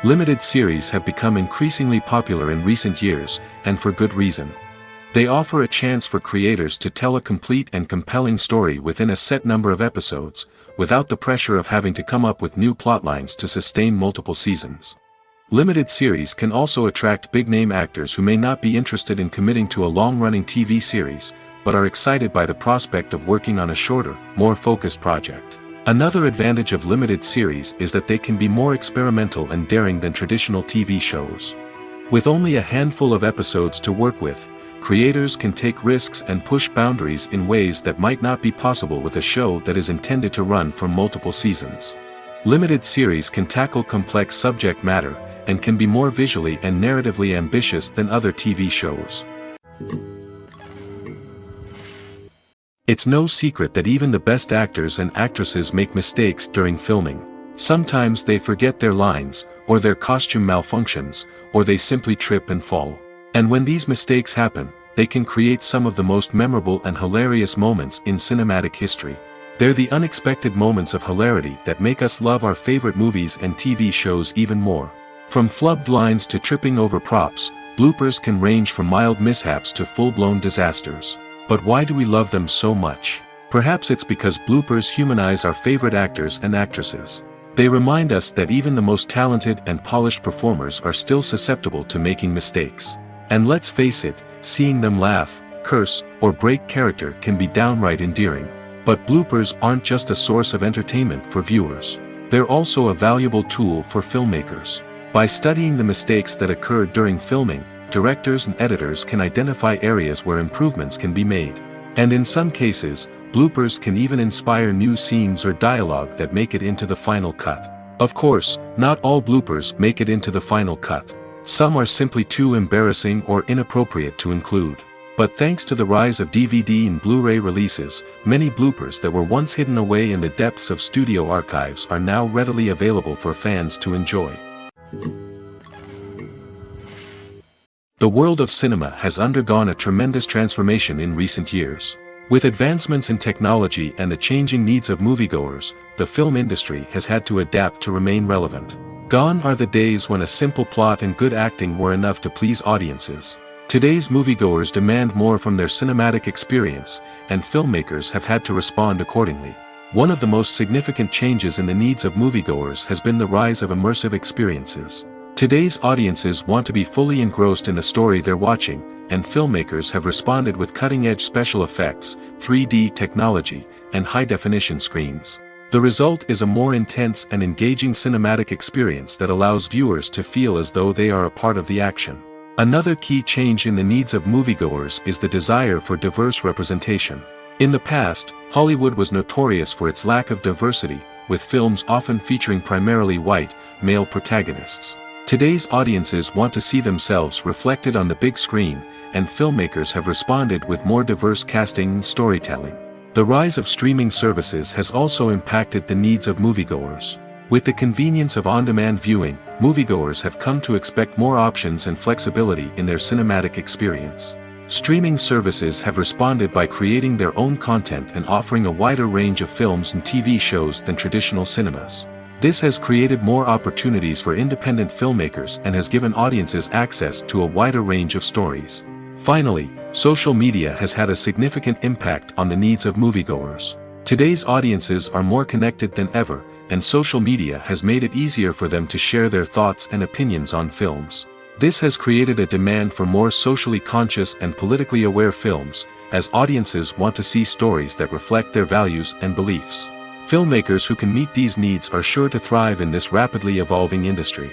Limited series have become increasingly popular in recent years, and for good reason. They offer a chance for creators to tell a complete and compelling story within a set number of episodes, without the pressure of having to come up with new plotlines to sustain multiple seasons. Limited series can also attract big-name actors who may not be interested in committing to a long-running TV series, but are excited by the prospect of working on a shorter, more focused project. Another advantage of limited series is that they can be more experimental and daring than traditional TV shows. With only a handful of episodes to work with, creators can take risks and push boundaries in ways that might not be possible with a show that is intended to run for multiple seasons. Limited series can tackle complex subject matter, and can be more visually and narratively ambitious than other TV shows. It's no secret that even the best actors and actresses make mistakes during filming. Sometimes they forget their lines, or their costume malfunctions, or they simply trip and fall. And when these mistakes happen, they can create some of the most memorable and hilarious moments in cinematic history. They're the unexpected moments of hilarity that make us love our favorite movies and TV shows even more. From flubbed lines to tripping over props, bloopers can range from mild mishaps to full-blown disasters. But why do we love them so much? Perhaps it's because bloopers humanize our favorite actors and actresses. They remind us that even the most talented and polished performers are still susceptible to making mistakes. And let's face it, seeing them laugh, curse, or break character can be downright endearing. But bloopers aren't just a source of entertainment for viewers. They're also a valuable tool for filmmakers. By studying the mistakes that occurred during filming, directors and editors can identify areas where improvements can be made. And in some cases, bloopers can even inspire new scenes or dialogue that make it into the final cut. Of course, not all bloopers make it into the final cut. Some are simply too embarrassing or inappropriate to include. But thanks to the rise of DVD and Blu-ray releases, many bloopers that were once hidden away in the depths of studio archives are now readily available for fans to enjoy. The world of cinema has undergone a tremendous transformation in recent years. With advancements in technology and the changing needs of moviegoers, the film industry has had to adapt to remain relevant. Gone are the days when a simple plot and good acting were enough to please audiences. Today's moviegoers demand more from their cinematic experience, and filmmakers have had to respond accordingly. One of the most significant changes in the needs of moviegoers has been the rise of immersive experiences. Today's audiences want to be fully engrossed in the story they're watching, and filmmakers have responded with cutting-edge special effects, 3D technology, and high-definition screens. The result is a more intense and engaging cinematic experience that allows viewers to feel as though they are a part of the action. Another key change in the needs of moviegoers is the desire for diverse representation. In the past, Hollywood was notorious for its lack of diversity, with films often featuring primarily white, male protagonists. Today's audiences want to see themselves reflected on the big screen, and filmmakers have responded with more diverse casting and storytelling. The rise of streaming services has also impacted the needs of moviegoers. With the convenience of on-demand viewing, moviegoers have come to expect more options and flexibility in their cinematic experience. Streaming services have responded by creating their own content and offering a wider range of films and TV shows than traditional cinemas. This has created more opportunities for independent filmmakers and has given audiences access to a wider range of stories. Finally, social media has had a significant impact on the needs of moviegoers. Today's audiences are more connected than ever, and social media has made it easier for them to share their thoughts and opinions on films. This has created a demand for more socially conscious and politically aware films, as audiences want to see stories that reflect their values and beliefs. Filmmakers who can meet these needs are sure to thrive in this rapidly evolving industry.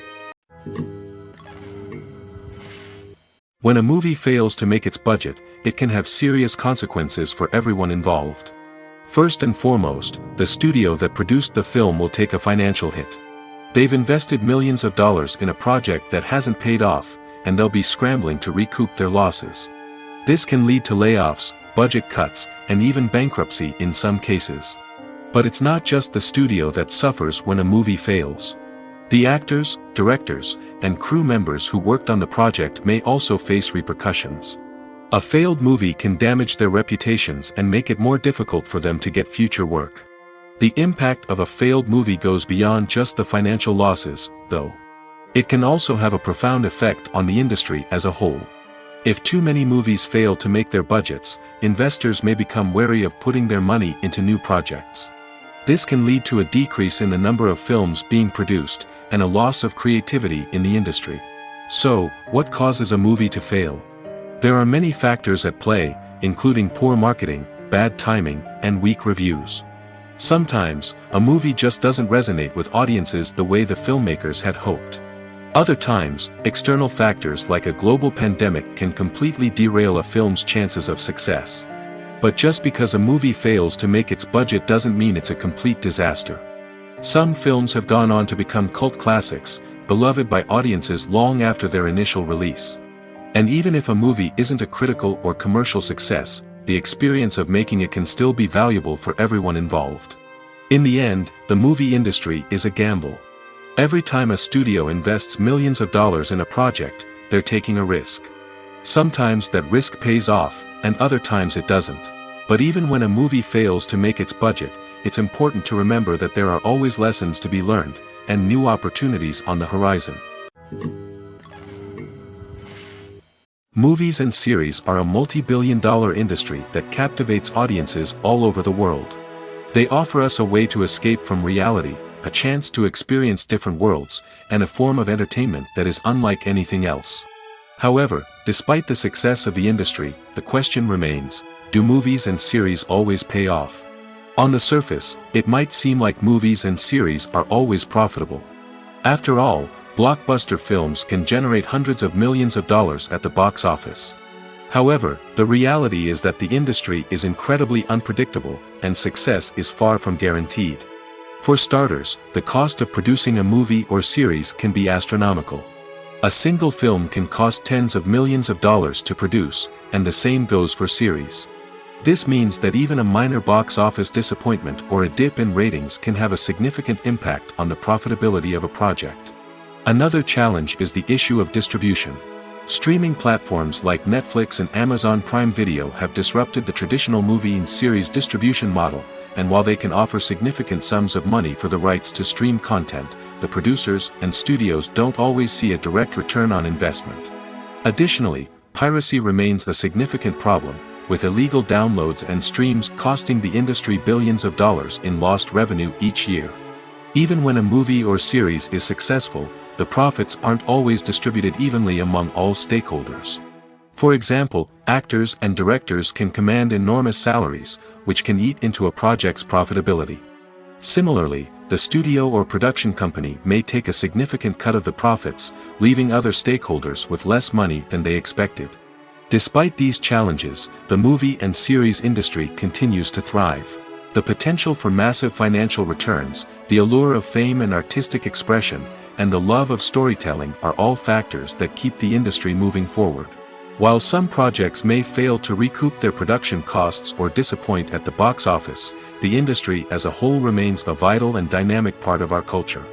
When a movie fails to make its budget, it can have serious consequences for everyone involved. First and foremost, the studio that produced the film will take a financial hit. They've invested millions of dollars in a project that hasn't paid off, and they'll be scrambling to recoup their losses. This can lead to layoffs, budget cuts, and even bankruptcy in some cases. But it's not just the studio that suffers when a movie fails. The actors, directors, and crew members who worked on the project may also face repercussions. A failed movie can damage their reputations and make it more difficult for them to get future work. The impact of a failed movie goes beyond just the financial losses, though. It can also have a profound effect on the industry as a whole. If too many movies fail to make their budgets, investors may become wary of putting their money into new projects. This can lead to a decrease in the number of films being produced, and a loss of creativity in the industry. So, what causes a movie to fail? There are many factors at play, including poor marketing, bad timing, and weak reviews. Sometimes, a movie just doesn't resonate with audiences the way the filmmakers had hoped. Other times, external factors like a global pandemic can completely derail a film's chances of success. But just because a movie fails to make its budget doesn't mean it's a complete disaster. Some films have gone on to become cult classics, beloved by audiences long after their initial release. And even if a movie isn't a critical or commercial success, the experience of making it can still be valuable for everyone involved. In the end, the movie industry is a gamble. Every time a studio invests millions of dollars in a project, they're taking a risk. Sometimes that risk pays off, and other times it doesn't. But even when a movie fails to make its budget, it's important to remember that there are always lessons to be learned, and new opportunities on the horizon. Movies and series are a multi-billion-dollar industry that captivates audiences all over the world. They offer us a way to escape from reality, a chance to experience different worlds, and a form of entertainment that is unlike anything else. However, despite the success of the industry, the question remains, do movies and series always pay off? On the surface, it might seem like movies and series are always profitable. After all, blockbuster films can generate hundreds of millions of dollars at the box office. However, the reality is that the industry is incredibly unpredictable, and success is far from guaranteed. For starters, the cost of producing a movie or series can be astronomical. A single film can cost tens of millions of dollars to produce, and the same goes for series. This means that even a minor box office disappointment or a dip in ratings can have a significant impact on the profitability of a project. Another challenge is the issue of distribution. Streaming platforms like Netflix and Amazon Prime Video have disrupted the traditional movie and series distribution model, and while they can offer significant sums of money for the rights to stream content, the producers and studios don't always see a direct return on investment. Additionally, piracy remains a significant problem, with illegal downloads and streams costing the industry billions of dollars in lost revenue each year. Even when a movie or series is successful, the profits aren't always distributed evenly among all stakeholders. For example, actors and directors can command enormous salaries, which can eat into a project's profitability. Similarly, the studio or production company may take a significant cut of the profits, leaving other stakeholders with less money than they expected. Despite these challenges, the movie and series industry continues to thrive. The potential for massive financial returns, the allure of fame and artistic expression, and the love of storytelling are all factors that keep the industry moving forward. While some projects may fail to recoup their production costs or disappoint at the box office, the industry as a whole remains a vital and dynamic part of our culture.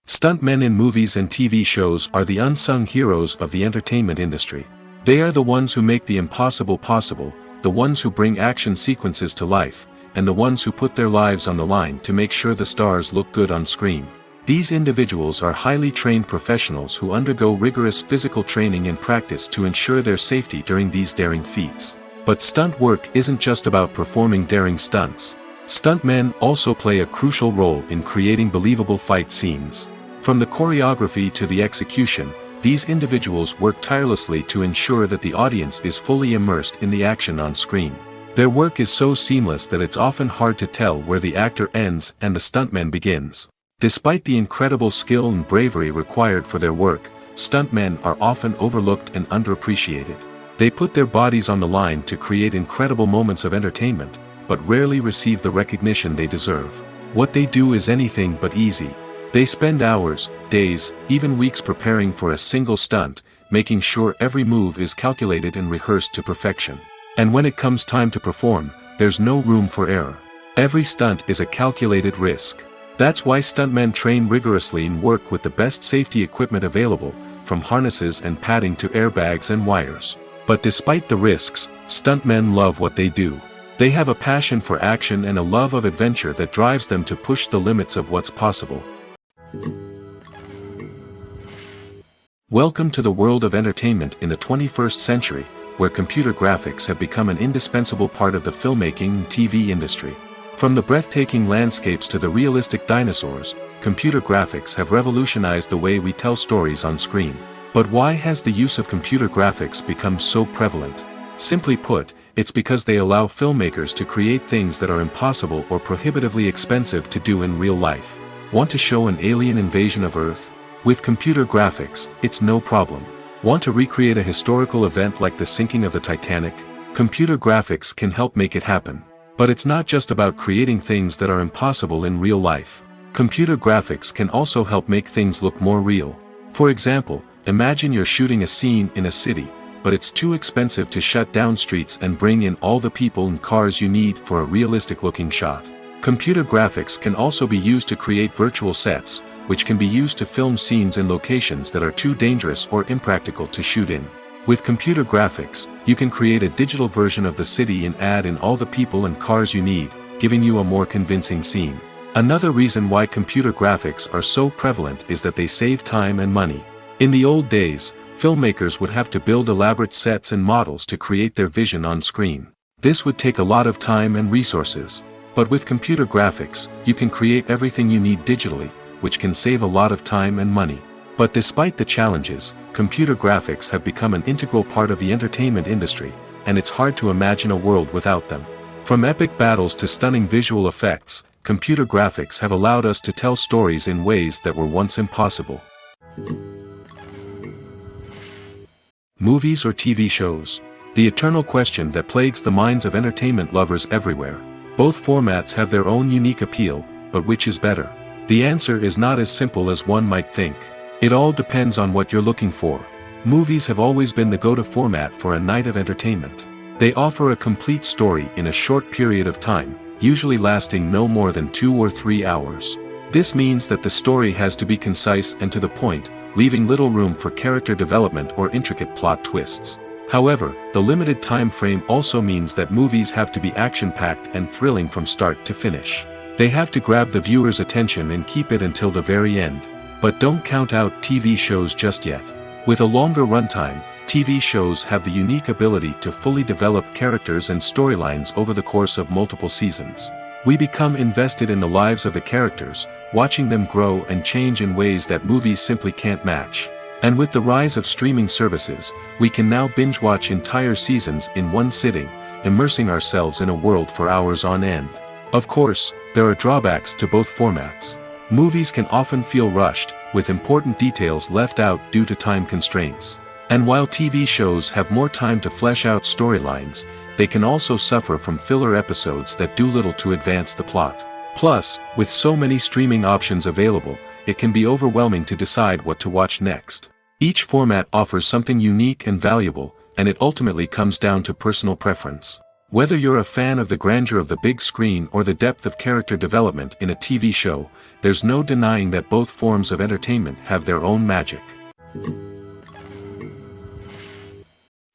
Stuntmen in movies and TV shows are the unsung heroes of the entertainment industry. They are the ones who make the impossible possible, the ones who bring action sequences to life, and the ones who put their lives on the line to make sure the stars look good on screen. These individuals are highly trained professionals who undergo rigorous physical training and practice to ensure their safety during these daring feats. But stunt work isn't just about performing daring stunts. Stuntmen also play a crucial role in creating believable fight scenes. From the choreography to the execution, these individuals work tirelessly to ensure that the audience is fully immersed in the action on screen. Their work is so seamless that it's often hard to tell where the actor ends and the stuntman begins. Despite the incredible skill and bravery required for their work, stuntmen are often overlooked and underappreciated. They put their bodies on the line to create incredible moments of entertainment, but rarely receive the recognition they deserve. What they do is anything but easy. They spend hours, days, even weeks preparing for a single stunt, making sure every move is calculated and rehearsed to perfection. And when it comes time to perform, there's no room for error. Every stunt is a calculated risk. That's why stuntmen train rigorously and work with the best safety equipment available, from harnesses and padding to airbags and wires. But despite the risks, stuntmen love what they do. They have a passion for action and a love of adventure that drives them to push the limits of what's possible. Welcome to the world of entertainment in the 21st century, where computer graphics have become an indispensable part of the filmmaking and TV industry. From the breathtaking landscapes to the realistic dinosaurs, computer graphics have revolutionized the way we tell stories on screen. But why has the use of computer graphics become so prevalent? Simply put, it's because they allow filmmakers to create things that are impossible or prohibitively expensive to do in real life. Want to show an alien invasion of Earth? With computer graphics, it's no problem. Want to recreate a historical event like the sinking of the Titanic? Computer graphics can help make it happen. But it's not just about creating things that are impossible in real life. Computer graphics can also help make things look more real. For example, imagine you're shooting a scene in a city, but it's too expensive to shut down streets and bring in all the people and cars you need for a realistic-looking shot. Computer graphics can also be used to create virtual sets, which can be used to film scenes in locations that are too dangerous or impractical to shoot in. With computer graphics, you can create a digital version of the city and add in all the people and cars you need, giving you a more convincing scene. Another reason why computer graphics are so prevalent is that they save time and money. In the old days, filmmakers would have to build elaborate sets and models to create their vision on screen. This would take a lot of time and resources. But with computer graphics, you can create everything you need digitally, which can save a lot of time and money. But despite the challenges, computer graphics have become an integral part of the entertainment industry, and it's hard to imagine a world without them. From epic battles to stunning visual effects, computer graphics have allowed us to tell stories in ways that were once impossible. Movies or TV shows? The eternal question that plagues the minds of entertainment lovers everywhere. Both formats have their own unique appeal, but which is better? The answer is not as simple as one might think. It all depends on what you're looking for. Movies have always been the go-to format for a night of entertainment. They offer a complete story in a short period of time, usually lasting no more than 2 or 3 hours. This means that the story has to be concise and to the point, leaving little room for character development or intricate plot twists. However, the limited time frame also means that movies have to be action-packed and thrilling from start to finish. They have to grab the viewer's attention and keep it until the very end. But don't count out TV shows just yet. With a longer runtime, TV shows have the unique ability to fully develop characters and storylines over the course of multiple seasons. We become invested in the lives of the characters, watching them grow and change in ways that movies simply can't match. And with the rise of streaming services, we can now binge-watch entire seasons in one sitting, immersing ourselves in a world for hours on end. Of course, there are drawbacks to both formats. Movies can often feel rushed, with important details left out due to time constraints. And while TV shows have more time to flesh out storylines, they can also suffer from filler episodes that do little to advance the plot. Plus, with so many streaming options available, it can be overwhelming to decide what to watch next. Each format offers something unique and valuable, and it ultimately comes down to personal preference. Whether you're a fan of the grandeur of the big screen or the depth of character development in a TV show, there's no denying that both forms of entertainment have their own magic.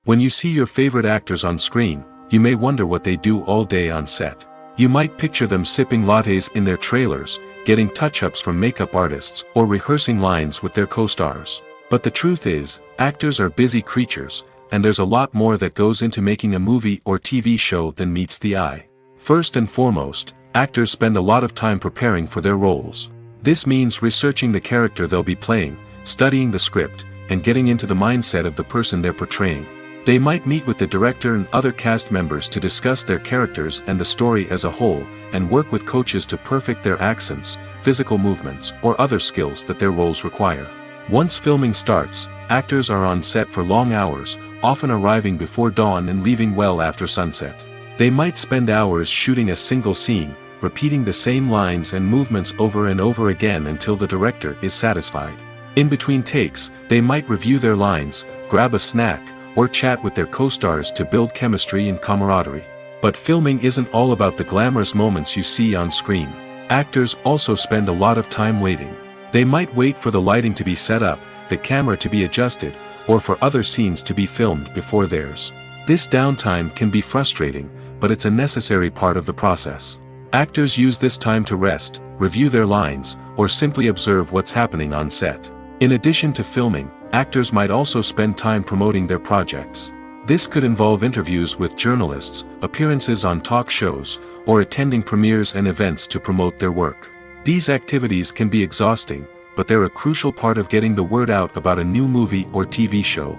When you see your favorite actors on screen, you may wonder what they do all day on set. You might picture them sipping lattes in their trailers, getting touch-ups from makeup artists, or rehearsing lines with their co-stars. But the truth is, actors are busy creatures, and there's a lot more that goes into making a movie or TV show than meets the eye. First and foremost, actors spend a lot of time preparing for their roles. This means researching the character they'll be playing, studying the script, and getting into the mindset of the person they're portraying. They might meet with the director and other cast members to discuss their characters and the story as a whole, and work with coaches to perfect their accents, physical movements, or other skills that their roles require. Once filming starts, actors are on set for long hours, often arriving before dawn and leaving well after sunset. They might spend hours shooting a single scene, repeating the same lines and movements over and over again until the director is satisfied. In between takes, they might review their lines, grab a snack, or chat with their co-stars to build chemistry and camaraderie. But filming isn't all about the glamorous moments you see on screen. Actors also spend a lot of time waiting. They might wait for the lighting to be set up, the camera to be adjusted, or for other scenes to be filmed before theirs. This downtime can be frustrating, but it's a necessary part of the process. Actors use this time to rest, review their lines, or simply observe what's happening on set. In addition to filming, actors might also spend time promoting their projects. This could involve interviews with journalists, appearances on talk shows, or attending premieres and events to promote their work. These activities can be exhausting, but they're a crucial part of getting the word out about a new movie or TV show.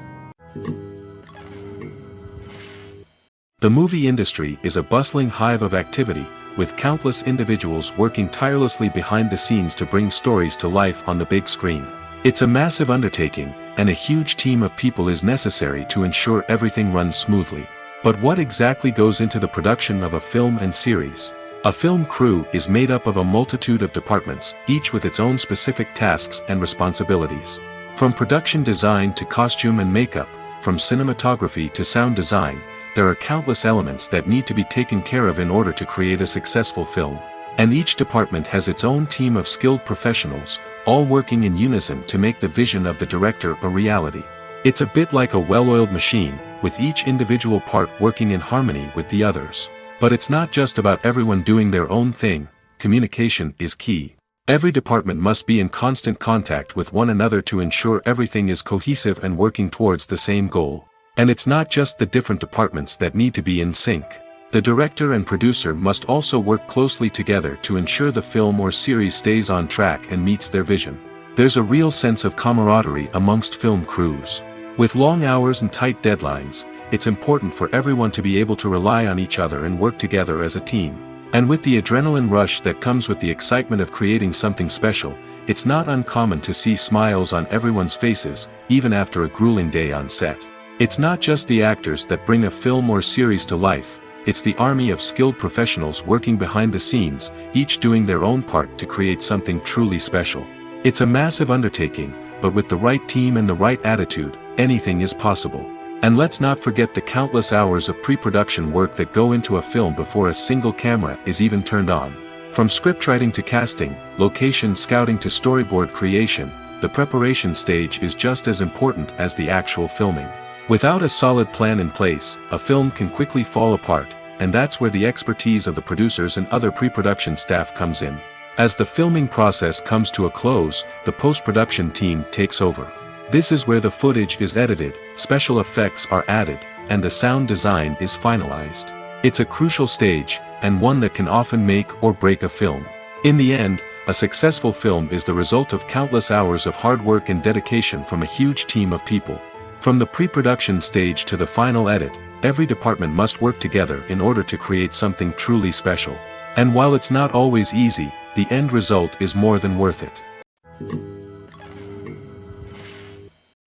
The movie industry is a bustling hive of activity, with countless individuals working tirelessly behind the scenes to bring stories to life on the big screen. It's a massive undertaking, and a huge team of people is necessary to ensure everything runs smoothly. But what exactly goes into the production of a film and series? A film crew is made up of a multitude of departments, each with its own specific tasks and responsibilities. From production design to costume and makeup, from cinematography to sound design, there are countless elements that need to be taken care of in order to create a successful film. And each department has its own team of skilled professionals, all working in unison to make the vision of the director a reality. It's a bit like a well-oiled machine, with each individual part working in harmony with the others. But it's not just about everyone doing their own thing. Communication is key. Every department must be in constant contact with one another to ensure everything is cohesive and working towards the same goal. And it's not just the different departments that need to be in sync. The director and producer must also work closely together to ensure the film or series stays on track and meets their vision. There's a real sense of camaraderie amongst film crews. With long hours and tight deadlines, it's important for everyone to be able to rely on each other and work together as a team. And with the adrenaline rush that comes with the excitement of creating something special, it's not uncommon to see smiles on everyone's faces, even after a grueling day on set. It's not just the actors that bring a film or series to life, it's the army of skilled professionals working behind the scenes, each doing their own part to create something truly special. It's a massive undertaking, but with the right team and the right attitude, anything is possible. And let's not forget the countless hours of pre-production work that go into a film before a single camera is even turned on. From scriptwriting to casting, location scouting to storyboard creation, the preparation stage is just as important as the actual filming. Without a solid plan in place, a film can quickly fall apart, and that's where the expertise of the producers and other pre-production staff comes in. As the filming process comes to a close, the post-production team takes over. This is where the footage is edited, special effects are added, and the sound design is finalized. It's a crucial stage, and one that can often make or break a film. In the end, a successful film is the result of countless hours of hard work and dedication from a huge team of people. From the pre-production stage to the final edit, every department must work together in order to create something truly special. And while it's not always easy, the end result is more than worth it.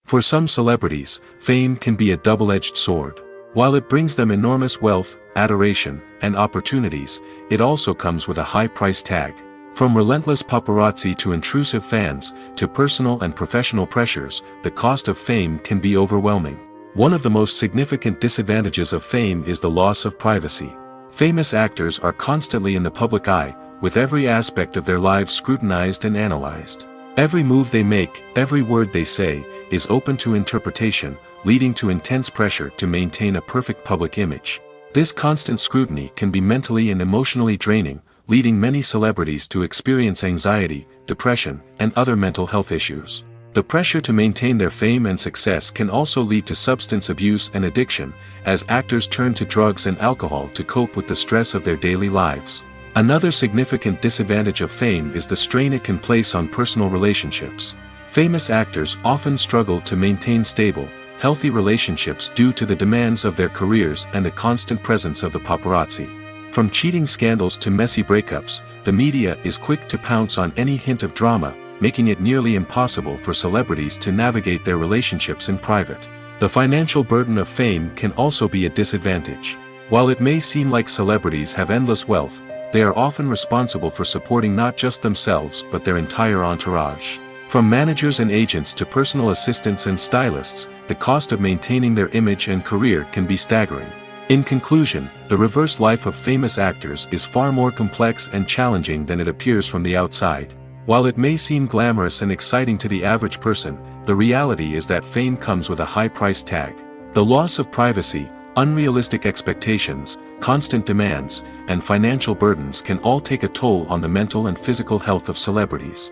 For some celebrities, fame can be a double-edged sword. While it brings them enormous wealth, adoration, and opportunities, it also comes with a high price tag. From relentless paparazzi to intrusive fans, to personal and professional pressures, the cost of fame can be overwhelming. One of the most significant disadvantages of fame is the loss of privacy. Famous actors are constantly in the public eye, with every aspect of their lives scrutinized and analyzed. Every move they make, every word they say, is open to interpretation, leading to intense pressure to maintain a perfect public image. This constant scrutiny can be mentally and emotionally draining, leading many celebrities to experience anxiety, depression, and other mental health issues. The pressure to maintain their fame and success can also lead to substance abuse and addiction, as actors turn to drugs and alcohol to cope with the stress of their daily lives. Another significant disadvantage of fame is the strain it can place on personal relationships. Famous actors often struggle to maintain stable, healthy relationships due to the demands of their careers and the constant presence of the paparazzi. From cheating scandals to messy breakups, the media is quick to pounce on any hint of drama, making it nearly impossible for celebrities to navigate their relationships in private. The financial burden of fame can also be a disadvantage. While it may seem like celebrities have endless wealth, they are often responsible for supporting not just themselves but their entire entourage. From managers and agents to personal assistants and stylists, the cost of maintaining their image and career can be staggering. In conclusion, the reverse life of famous actors is far more complex and challenging than it appears from the outside. While it may seem glamorous and exciting to the average person, the reality is that fame comes with a high price tag. The loss of privacy, unrealistic expectations, constant demands, and financial burdens can all take a toll on the mental and physical health of celebrities.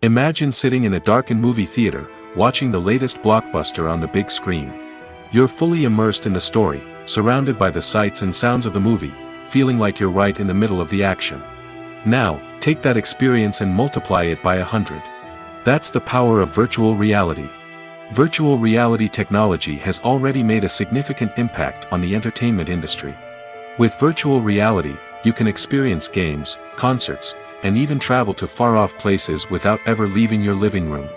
Imagine sitting in a darkened movie theater, watching the latest blockbuster on the big screen. You're fully immersed in the story, surrounded by the sights and sounds of the movie, feeling like you're right in the middle of the action. Now, take that experience and multiply it by 100. That's the power of virtual reality. Virtual reality technology has already made a significant impact on the entertainment industry. With virtual reality, you can experience games, concerts, and even travel to far-off places without ever leaving your living room.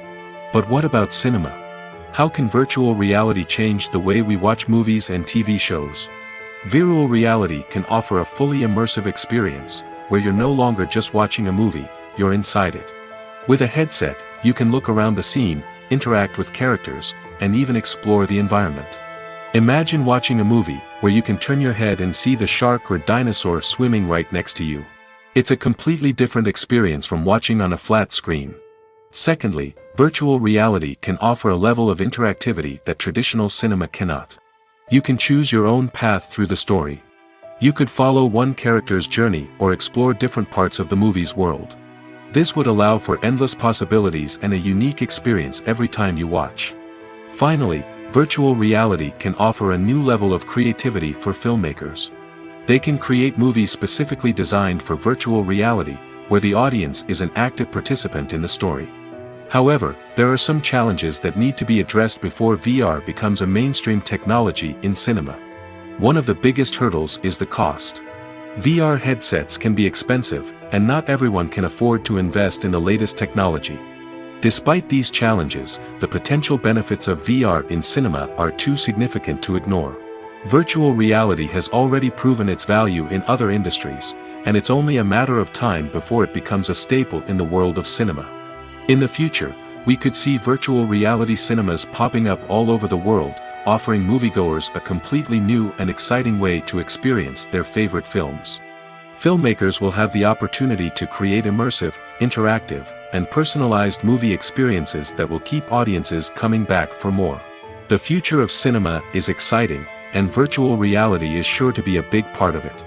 But what about cinema? How can virtual reality change the way we watch movies and TV shows? Virtual reality can offer a fully immersive experience, where you're no longer just watching a movie, you're inside it. With a headset, you can look around the scene, interact with characters, and even explore the environment. Imagine watching a movie, where you can turn your head and see the shark or dinosaur swimming right next to you. It's a completely different experience from watching on a flat screen. Secondly, virtual reality can offer a level of interactivity that traditional cinema cannot. You can choose your own path through the story. You could follow one character's journey or explore different parts of the movie's world. This would allow for endless possibilities and a unique experience every time you watch. Finally, virtual reality can offer a new level of creativity for filmmakers. They can create movies specifically designed for virtual reality, where the audience is an active participant in the story. However, there are some challenges that need to be addressed before VR becomes a mainstream technology in cinema. One of the biggest hurdles is the cost. VR headsets can be expensive, and not everyone can afford to invest in the latest technology. Despite these challenges, the potential benefits of VR in cinema are too significant to ignore. Virtual reality has already proven its value in other industries, and it's only a matter of time before it becomes a staple in the world of cinema. In the future, we could see virtual reality cinemas popping up all over the world, offering moviegoers a completely new and exciting way to experience their favorite films. Filmmakers will have the opportunity to create immersive, interactive, and personalized movie experiences that will keep audiences coming back for more. The future of cinema is exciting, and virtual reality is sure to be a big part of it.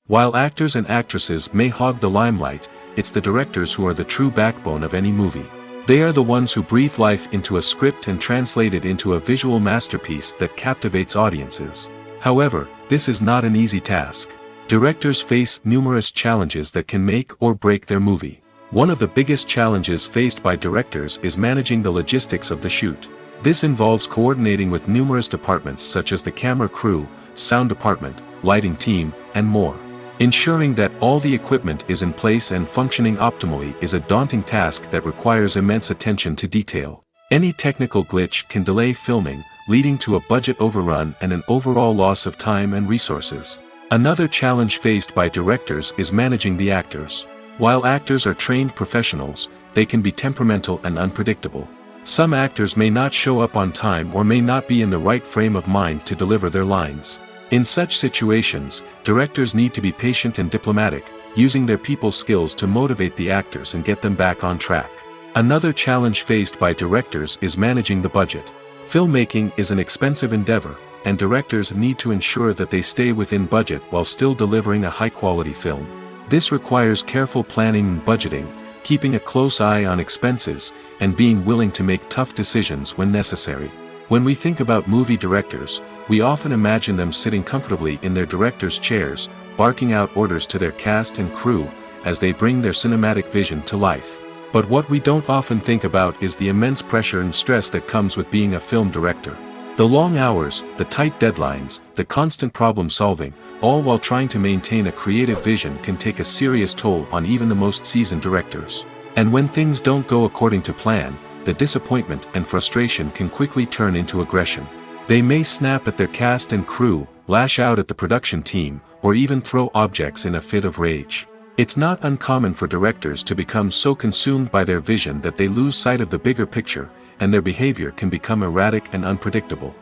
While actors and actresses may hog the limelight, it's the directors who are the true backbone of any movie. They are the ones who breathe life into a script and translate it into a visual masterpiece that captivates audiences. However, this is not an easy task. Directors face numerous challenges that can make or break their movie. One of the biggest challenges faced by directors is managing the logistics of the shoot. This involves coordinating with numerous departments such as the camera crew, sound department, lighting team, and more. Ensuring that all the equipment is in place and functioning optimally is a daunting task that requires immense attention to detail. Any technical glitch can delay filming, leading to a budget overrun and an overall loss of time and resources. Another challenge faced by directors is managing the actors. While actors are trained professionals, they can be temperamental and unpredictable. Some actors may not show up on time or may not be in the right frame of mind to deliver their lines. In such situations, directors need to be patient and diplomatic, using their people skills to motivate the actors and get them back on track. Another challenge faced by directors is managing the budget. Filmmaking is an expensive endeavor, and directors need to ensure that they stay within budget while still delivering a high-quality film. This requires careful planning and budgeting, keeping a close eye on expenses, and being willing to make tough decisions when necessary. When we think about movie directors, we often imagine them sitting comfortably in their director's chairs, barking out orders to their cast and crew, as they bring their cinematic vision to life. But what we don't often think about is the immense pressure and stress that comes with being a film director. The long hours, the tight deadlines, the constant problem solving, all while trying to maintain a creative vision can take a serious toll on even the most seasoned directors. And when things don't go according to plan, the disappointment and frustration can quickly turn into aggression. They may snap at their cast and crew, lash out at the production team, or even throw objects in a fit of rage. It's not uncommon for directors to become so consumed by their vision that they lose sight of the bigger picture, and their behavior can become erratic and unpredictable.